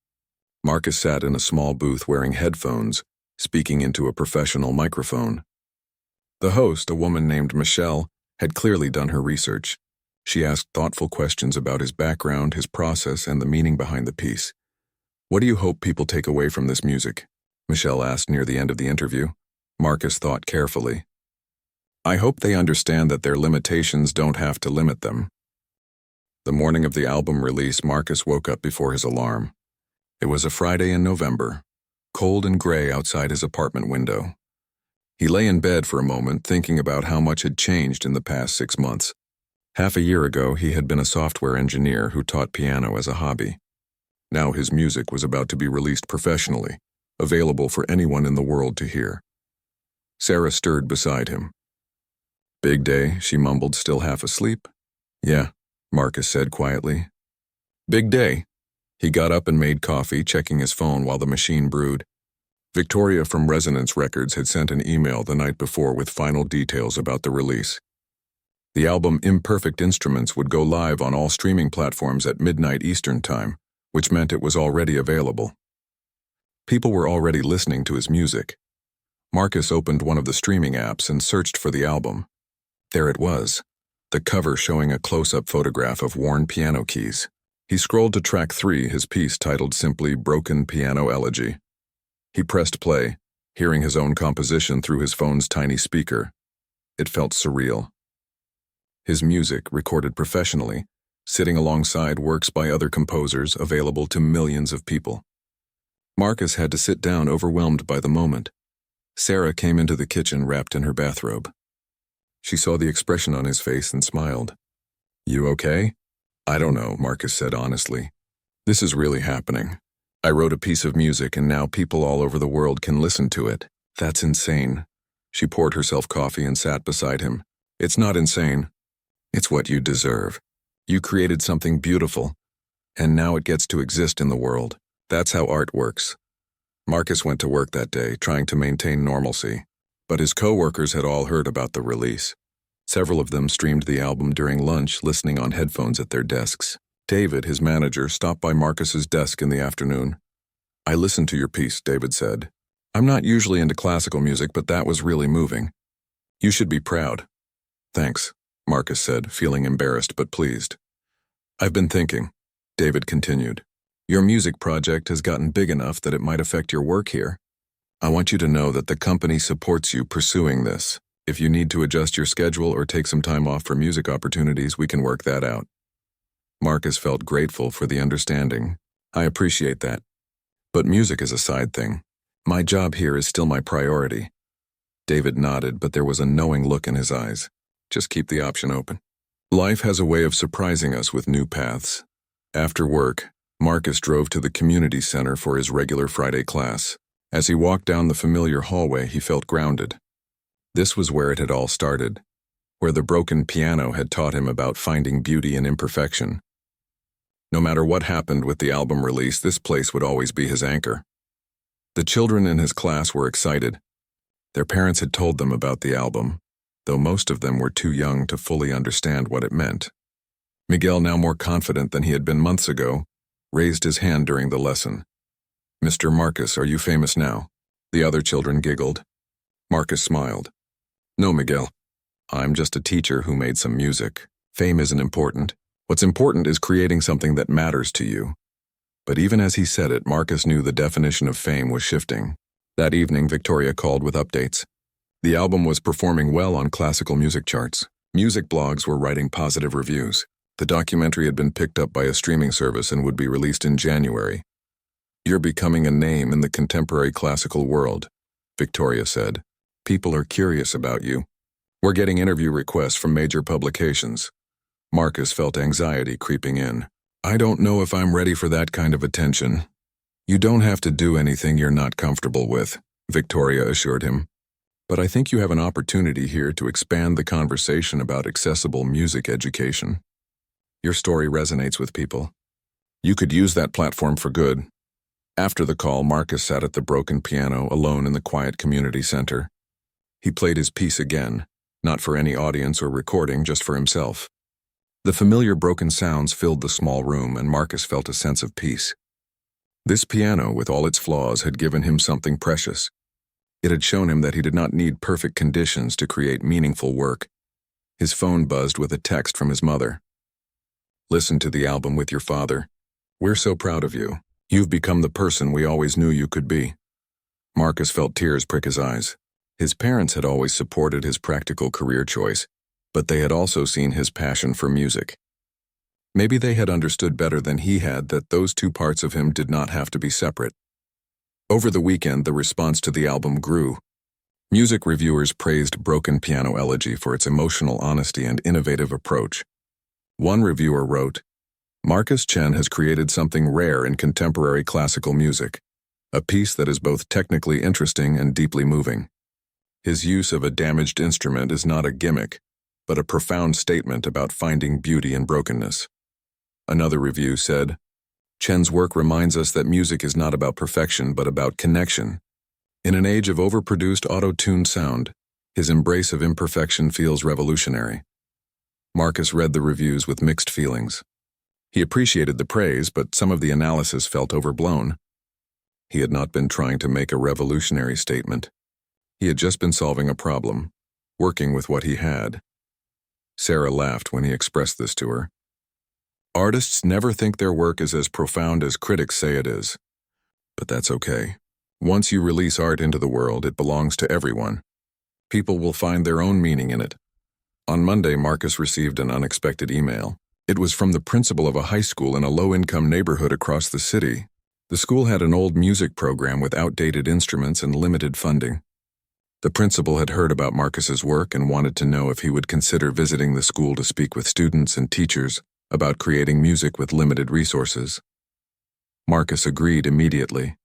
Marcus sat in a small booth wearing headphones, speaking into a professional microphone. The host, a woman named Michelle, had clearly done her research. She asked thoughtful questions about his background, his process, and the meaning behind the piece. "What do you hope people take away from this music?" Michelle asked near the end of the interview. Marcus thought carefully. I hope they understand that their limitations don't have to limit them. The morning of the album release, Marcus woke up before his alarm. It was a Friday in November, cold and gray outside his apartment window. He lay in bed for a moment, thinking about how much had changed in the past 6 months. Half a year ago, he had been a software engineer who taught piano as a hobby. Now his music was about to be released professionally, available for anyone in the world to hear. Sarah stirred beside him. Big day, she mumbled, still half asleep. Yeah, Marcus said quietly. Big day. He got up and made coffee, checking his phone while the machine brewed. Victoria from Resonance Records had sent an email the night before with final details about the release. The album Imperfect Instruments would go live on all streaming platforms at midnight Eastern Time, which meant it was already available. People were already listening to his music. Marcus opened one of the streaming apps and searched for the album. There it was, the cover showing a close-up photograph of worn piano keys. He scrolled to track 3, his piece titled simply Broken Piano Elegy. He pressed play, hearing his own composition through his phone's tiny speaker. It felt surreal. His music, recorded professionally, sitting alongside works by other composers available to millions of people. Marcus had to sit down, overwhelmed by the moment. Sarah came into the kitchen wrapped in her bathrobe. She saw the expression on his face and smiled. You okay? I don't know, Marcus said honestly. This is really happening. I wrote a piece of music and now people all over the world can listen to it. That's insane. She poured herself coffee and sat beside him. It's not insane. It's what you deserve. You created something beautiful, and now it gets to exist in the world. That's how art works. Marcus went to work that day, trying to maintain normalcy, but his co-workers had all heard about the release. Several of them streamed the album during lunch, listening on headphones at their desks. David, his manager, stopped by Marcus's desk in the afternoon. I listened to your piece, David said. I'm not usually into classical music, but that was really moving. You should be proud. Thanks, Marcus said, feeling embarrassed but pleased. I've been thinking, David continued. Your music project has gotten big enough that it might affect your work here. I want you to know that the company supports you pursuing this. If you need to adjust your schedule or take some time off for music opportunities, we can work that out. Marcus felt grateful for the understanding. I appreciate that. But music is a side thing. My job here is still my priority. David nodded, but there was a knowing look in his eyes. Just keep the option open. Life has a way of surprising us with new paths. After work, Marcus drove to the community center for his regular Friday class. As he walked down the familiar hallway, he felt grounded. This was where it had all started, where the broken piano had taught him about finding beauty in imperfection. No matter what happened with the album release, this place would always be his anchor. The children in his class were excited. Their parents had told them about the album, though most of them were too young to fully understand what it meant. Miguel, now more confident than he had been months ago, raised his hand during the lesson. Mr. Marcus, are you famous now? The other children giggled. Marcus smiled. No, Miguel. I'm just a teacher who made some music. Fame isn't important. What's important is creating something that matters to you. But even as he said it, Marcus knew the definition of fame was shifting. That evening, Victoria called with updates. The album was performing well on classical music charts. Music blogs were writing positive reviews. The documentary had been picked up by a streaming service and would be released in January. You're becoming a name in the contemporary classical world, Victoria said. People are curious about you. We're getting interview requests from major publications. Marcus felt anxiety creeping in. I don't know if I'm ready for that kind of attention. You don't have to do anything you're not comfortable with, Victoria assured him. But I think you have an opportunity here to expand the conversation about accessible music education. Your story resonates with people. You could use that platform for good. After the call, Marcus sat at the broken piano alone in the quiet community center. He played his piece again, not for any audience or recording, just for himself. The familiar broken sounds filled the small room, and Marcus felt a sense of peace. This piano, with all its flaws, had given him something precious. It had shown him that he did not need perfect conditions to create meaningful work. His phone buzzed with a text from his mother. Listen to the album with your father. We're so proud of you. You've become the person we always knew you could be. Marcus felt tears prick his eyes. His parents had always supported his practical career choice, but they had also seen his passion for music. Maybe they had understood better than he had that those two parts of him did not have to be separate. Over the weekend, the response to the album grew. Music reviewers praised Broken Piano Elegy for its emotional honesty and innovative approach. One reviewer wrote, "Marcus Chen has created something rare in contemporary classical music, a piece that is both technically interesting and deeply moving. His use of a damaged instrument is not a gimmick, but a profound statement about finding beauty in brokenness." Another review said, "Chen's work reminds us that music is not about perfection but about connection. In an age of overproduced auto-tuned sound, his embrace of imperfection feels revolutionary." Marcus read the reviews with mixed feelings. He appreciated the praise, but some of the analysis felt overblown. He had not been trying to make a revolutionary statement. He had just been solving a problem, working with what he had. Sarah laughed when he expressed this to her. "Artists never think their work is as profound as critics say it is. But that's okay. Once you release art into the world, it belongs to everyone. People will find their own meaning in it." On Monday, Marcus received an unexpected email. It was from the principal of a high school in a low-income neighborhood across the city. The school had an old music program with outdated instruments and limited funding. The principal had heard about Marcus's work and wanted to know if he would consider visiting the school to speak with students and teachers about creating music with limited resources. Marcus agreed immediately.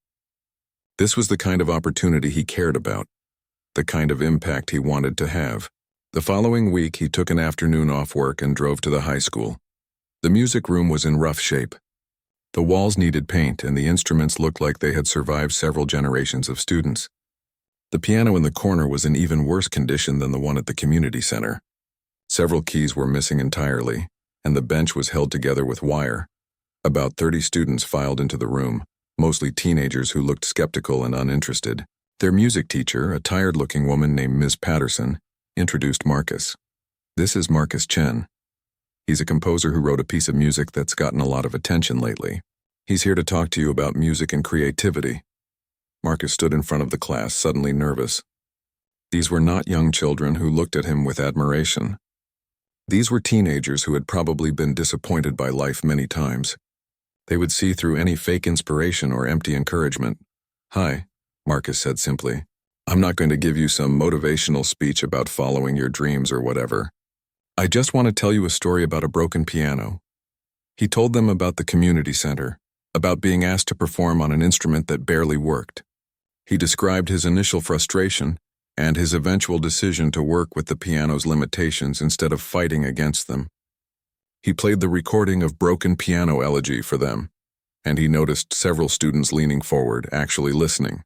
This was the kind of opportunity he cared about, the kind of impact he wanted to have. The following week, he took an afternoon off work and drove to the high school. The music room was in rough shape. The walls needed paint, and the instruments looked like they had survived several generations of students. The piano in the corner was in even worse condition than the one at the community center. Several keys were missing entirely, and the bench was held together with wire. About 30 students filed into the room, mostly teenagers who looked skeptical and uninterested. Their music teacher, a tired-looking woman named Ms. Patterson, introduced Marcus. "This is Marcus Chen. He's a composer who wrote a piece of music that's gotten a lot of attention lately. He's here to talk to you about music and creativity." Marcus stood in front of the class, suddenly nervous. These were not young children who looked at him with admiration. These were teenagers who had probably been disappointed by life many times. They would see through any fake inspiration or empty encouragement. "Hi," Marcus said simply. "I'm not going to give you some motivational speech about following your dreams or whatever. I just want to tell you a story about a broken piano." He told them about the community center, about being asked to perform on an instrument that barely worked. He described his initial frustration and his eventual decision to work with the piano's limitations instead of fighting against them. He played the recording of Broken Piano Elegy for them, and he noticed several students leaning forward, actually listening.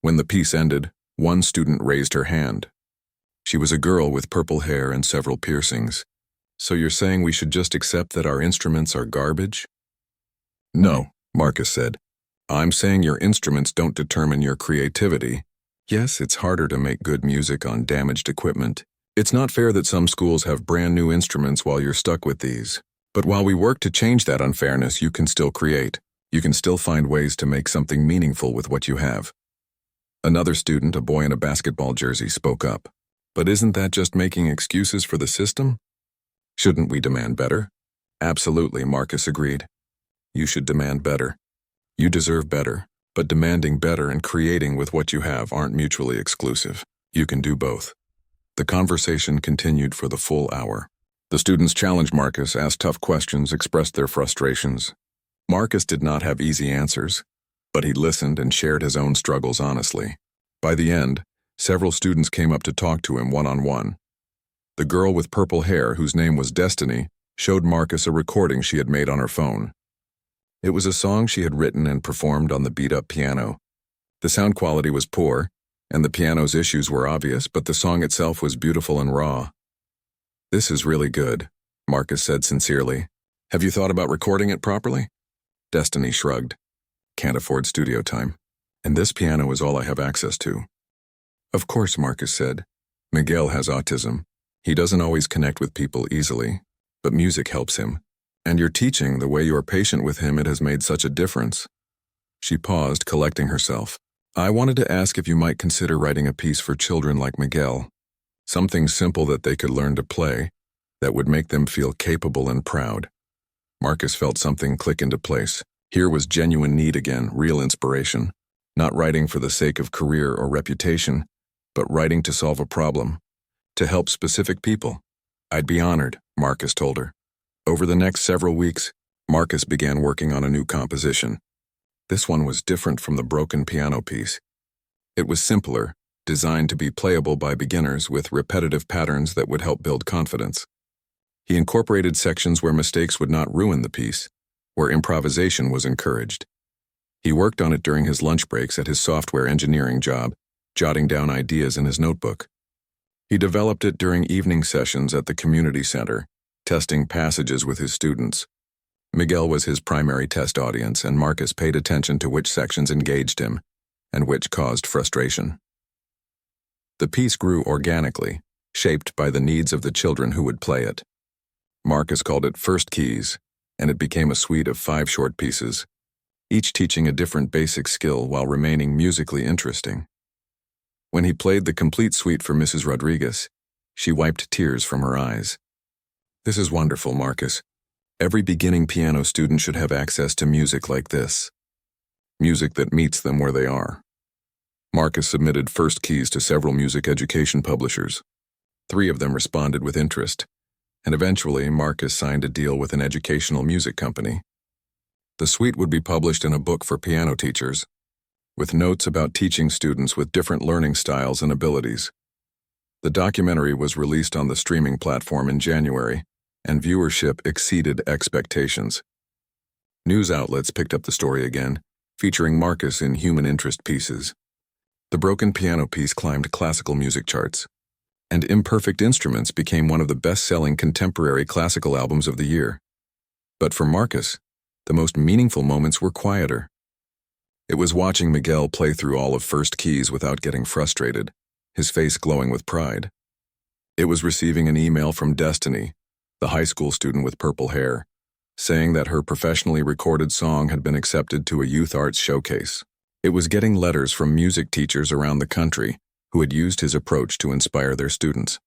When the piece ended, one student raised her hand. She was a girl with purple hair and several piercings. "So you're saying we should just accept that our instruments are garbage?" "No," Marcus said. "I'm saying your instruments don't determine your creativity. Yes, it's harder to make good music on damaged equipment. It's not fair that some schools have brand new instruments while you're stuck with these. But while we work to change that unfairness, you can still create. You can still find ways to make something meaningful with what you have." Another student, a boy in a basketball jersey, spoke up. "But isn't that just making excuses for the system? Shouldn't we demand better?" "Absolutely," Marcus agreed. "You should demand better. You deserve better, but demanding better and creating with what you have aren't mutually exclusive. You can do both." The conversation continued for the full hour. The students challenged Marcus, asked tough questions, expressed their frustrations. Marcus did not have easy answers, but he listened and shared his own struggles honestly. By the end, several students came up to talk to him one-on-one. The girl with purple hair, whose name was Destiny, showed Marcus a recording she had made on her phone. It was a song she had written and performed on the beat-up piano. The sound quality was poor, and the piano's issues were obvious, but the song itself was beautiful and raw. "This is really good," Marcus said sincerely. "Have you thought about recording it properly?" Destiny shrugged. "Can't afford studio time, and this piano is all I have access to." "Of course," Marcus said. "Miguel has autism. He doesn't always connect with people easily, but music helps him. And your teaching, the way you are patient with him, it has made such a difference." She paused, collecting herself. I wanted to ask if you might consider writing a piece for children like Miguel. Something simple that they could learn to play, that would make them feel capable and proud. Marcus felt something click into place. Here was genuine need again, real inspiration. Not writing for the sake of career or reputation, but writing to solve a problem, to help specific people. I'd be honored, Marcus told her. Over the next several weeks, Marcus began working on a new composition. This one was different from the broken piano piece. It was simpler, designed to be playable by beginners with repetitive patterns that would help build confidence. He incorporated sections where mistakes would not ruin the piece, where improvisation was encouraged. He worked on it during his lunch breaks at his software engineering job, jotting down ideas in his notebook. He developed it during evening sessions at the community center, testing passages with his students. Miguel was his primary test audience, and Marcus paid attention to which sections engaged him and which caused frustration. The piece grew organically, shaped by the needs of the children who would play it. Marcus called it First Keys, and it became a suite of 5 short pieces, each teaching a different basic skill while remaining musically interesting. When he played the complete suite for Mrs. Rodriguez, she wiped tears from her eyes. "This is wonderful, Marcus. Every beginning piano student should have access to music like this. Music that meets them where they are." Marcus submitted First Keys to several music education publishers. 3 of them responded with interest, and eventually Marcus signed a deal with an educational music company. The suite would be published in a book for piano teachers, with notes about teaching students with different learning styles and abilities. The documentary was released on the streaming platform in January, and viewership exceeded expectations. News outlets picked up the story again, featuring Marcus in human interest pieces. The broken piano piece climbed classical music charts, and Imperfect Instruments became one of the best-selling contemporary classical albums of the year. But for Marcus, the most meaningful moments were quieter. It was watching Miguel play through all of First Keys without getting frustrated, his face glowing with pride. It was receiving an email from Destiny, the high school student with purple hair, saying that her professionally recorded song had been accepted to a youth arts showcase. It was getting letters from music teachers around the country who had used his approach to inspire their students.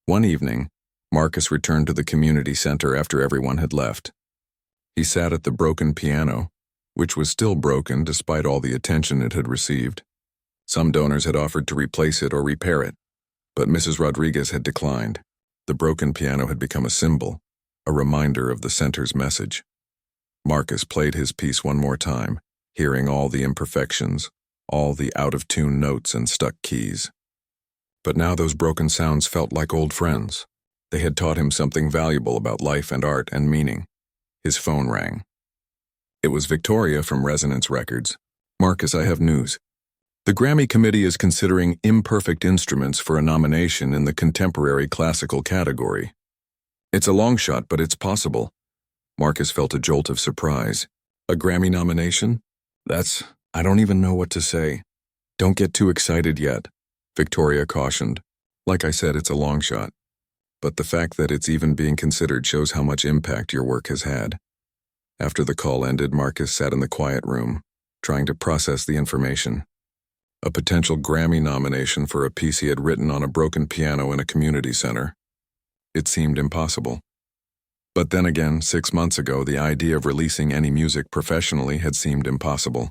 One evening, Marcus returned to the community center after everyone had left. He sat at the broken piano, which was still broken despite all the attention it had received. Some donors had offered to replace it or repair it, but Mrs. Rodriguez had declined. The broken piano had become a symbol, a reminder of the center's message. Marcus played his piece one more time, hearing all the imperfections, all the out-of-tune notes and stuck keys. But now those broken sounds felt like old friends. They had taught him something valuable about life and art and meaning. His phone rang. It was Victoria from Resonance Records. "Marcus, I have news. The Grammy Committee is considering Imperfect Instruments for a nomination in the contemporary classical category. It's a long shot, but it's possible." Marcus felt a jolt of surprise. "A Grammy nomination? I don't even know what to say." "Don't get too excited yet," Victoria cautioned. "Like I said, it's a long shot. But the fact that it's even being considered shows how much impact your work has had." After the call ended, Marcus sat in the quiet room, trying to process the information. A potential Grammy nomination for a piece he had written on a broken piano in a community center. It seemed impossible. But then again, 6 months ago, the idea of releasing any music professionally had seemed impossible.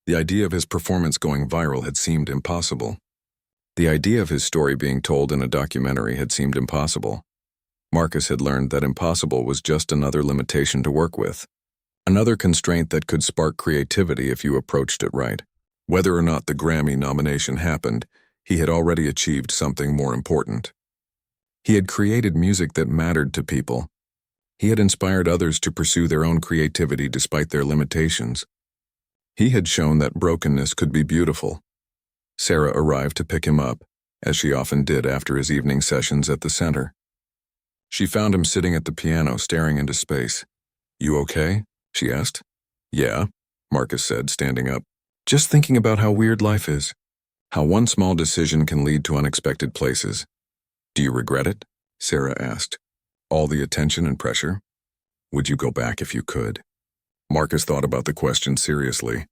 The idea of his performance going viral had seemed impossible. The idea of his story being told in a documentary had seemed impossible. Marcus had learned that impossible was just another limitation to work with, another constraint that could spark creativity if you approached it right. Whether or not the Grammy nomination happened, he had already achieved something more important. He had created music that mattered to people. He had inspired others to pursue their own creativity despite their limitations. He had shown that brokenness could be beautiful. Sarah arrived to pick him up, as she often did after his evening sessions at the center. She found him sitting at the piano, staring into space. "You okay?" she asked. "Yeah," Marcus said, standing up. "Just thinking about how weird life is. How one small decision can lead to unexpected places." "Do you regret it?" Sarah asked. "All the attention and pressure? Would you go back if you could?" Marcus thought about the question seriously.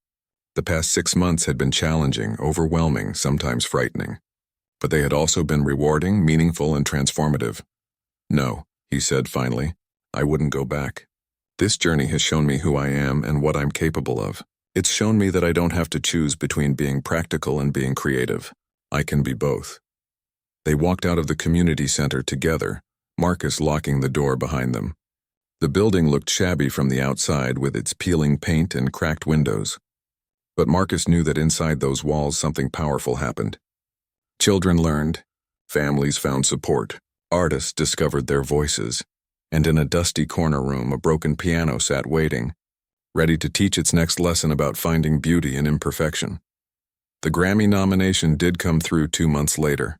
The past 6 months had been challenging, overwhelming, sometimes frightening. But they had also been rewarding, meaningful, and transformative. "No," he said finally, "I wouldn't go back. This journey has shown me who I am and what I'm capable of. It's shown me that I don't have to choose between being practical and being creative. I can be both." They walked out of the community center together, Marcus locking the door behind them. The building looked shabby from the outside with its peeling paint and cracked windows. But Marcus knew that inside those walls something powerful happened. Children learned, families found support, artists discovered their voices, and in a dusty corner room a broken piano sat waiting, ready to teach its next lesson about finding beauty in imperfection. The Grammy nomination did come through 2 months later.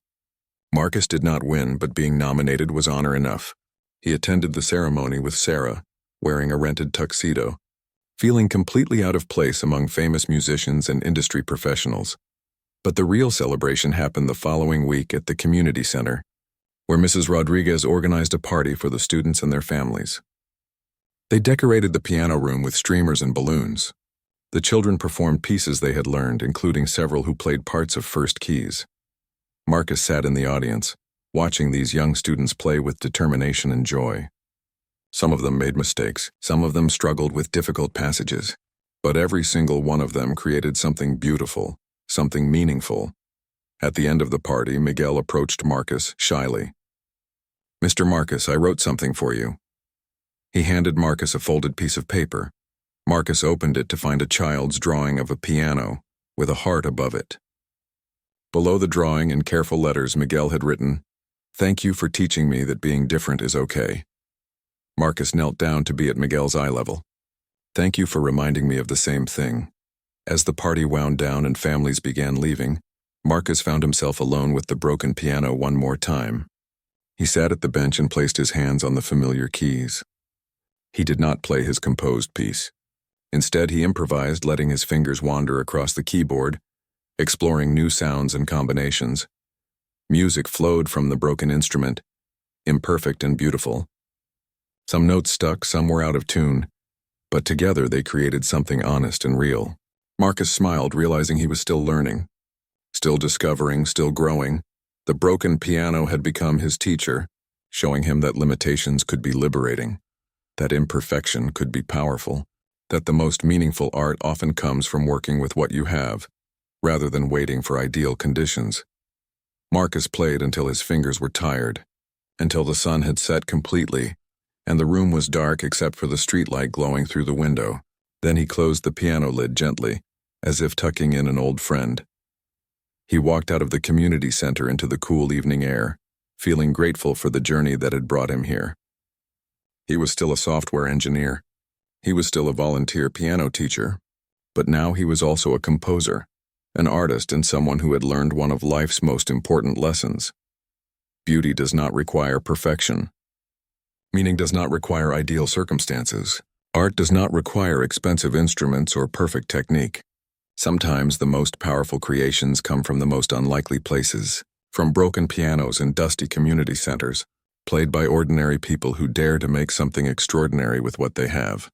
Marcus did not win, but being nominated was honor enough. He attended the ceremony with Sarah, wearing a rented tuxedo, feeling completely out of place among famous musicians and industry professionals. But the real celebration happened the following week at the community center, where Mrs. Rodriguez organized a party for the students and their families. They decorated the piano room with streamers and balloons. The children performed pieces they had learned, including several who played parts of first keys. Marcus sat in the audience, watching these young students play with determination and joy. Some of them made mistakes, some of them struggled with difficult passages, but every single one of them created something beautiful, something meaningful. At the end of the party, Miguel approached Marcus shyly. "Mr. Marcus, I wrote something for you." He handed Marcus a folded piece of paper. Marcus opened it to find a child's drawing of a piano, with a heart above it. Below the drawing, in careful letters, Miguel had written, "Thank you for teaching me that being different is okay." Marcus knelt down to be at Miguel's eye level. "Thank you for reminding me of the same thing." As the party wound down and families began leaving, Marcus found himself alone with the broken piano one more time. He sat at the bench and placed his hands on the familiar keys. He did not play his composed piece. Instead, he improvised, letting his fingers wander across the keyboard, exploring new sounds and combinations. Music flowed from the broken instrument, imperfect and beautiful. Some notes stuck, some were out of tune, but together they created something honest and real. Marcus smiled, realizing he was still learning, still discovering, still growing. The broken piano had become his teacher, showing him that limitations could be liberating, that imperfection could be powerful, that the most meaningful art often comes from working with what you have, rather than waiting for ideal conditions. Marcus played until his fingers were tired, until the sun had set completely, and the room was dark except for the streetlight glowing through the window. Then he closed the piano lid gently, as if tucking in an old friend. He walked out of the community center into the cool evening air, feeling grateful for the journey that had brought him here. He was still a software engineer. He was still a volunteer piano teacher. But now he was also a composer, an artist, and someone who had learned one of life's most important lessons. Beauty does not require perfection. Meaning does not require ideal circumstances. Art does not require expensive instruments or perfect technique. Sometimes the most powerful creations come from the most unlikely places, from broken pianos in dusty community centers, played by ordinary people who dare to make something extraordinary with what they have.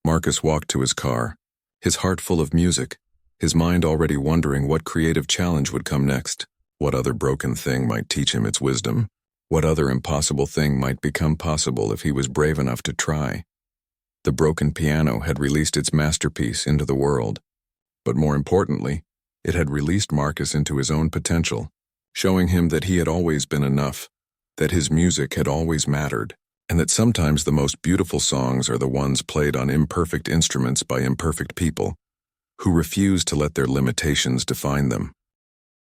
Marcus walked to his car, his heart full of music, his mind already wondering what creative challenge would come next, what other broken thing might teach him its wisdom, what other impossible thing might become possible if he was brave enough to try. The broken piano had released its masterpiece into the world, but more importantly, it had released Marcus into his own potential, showing him that he had always been enough, that his music had always mattered, and that sometimes the most beautiful songs are the ones played on imperfect instruments by imperfect people, who refuse to let their limitations define them.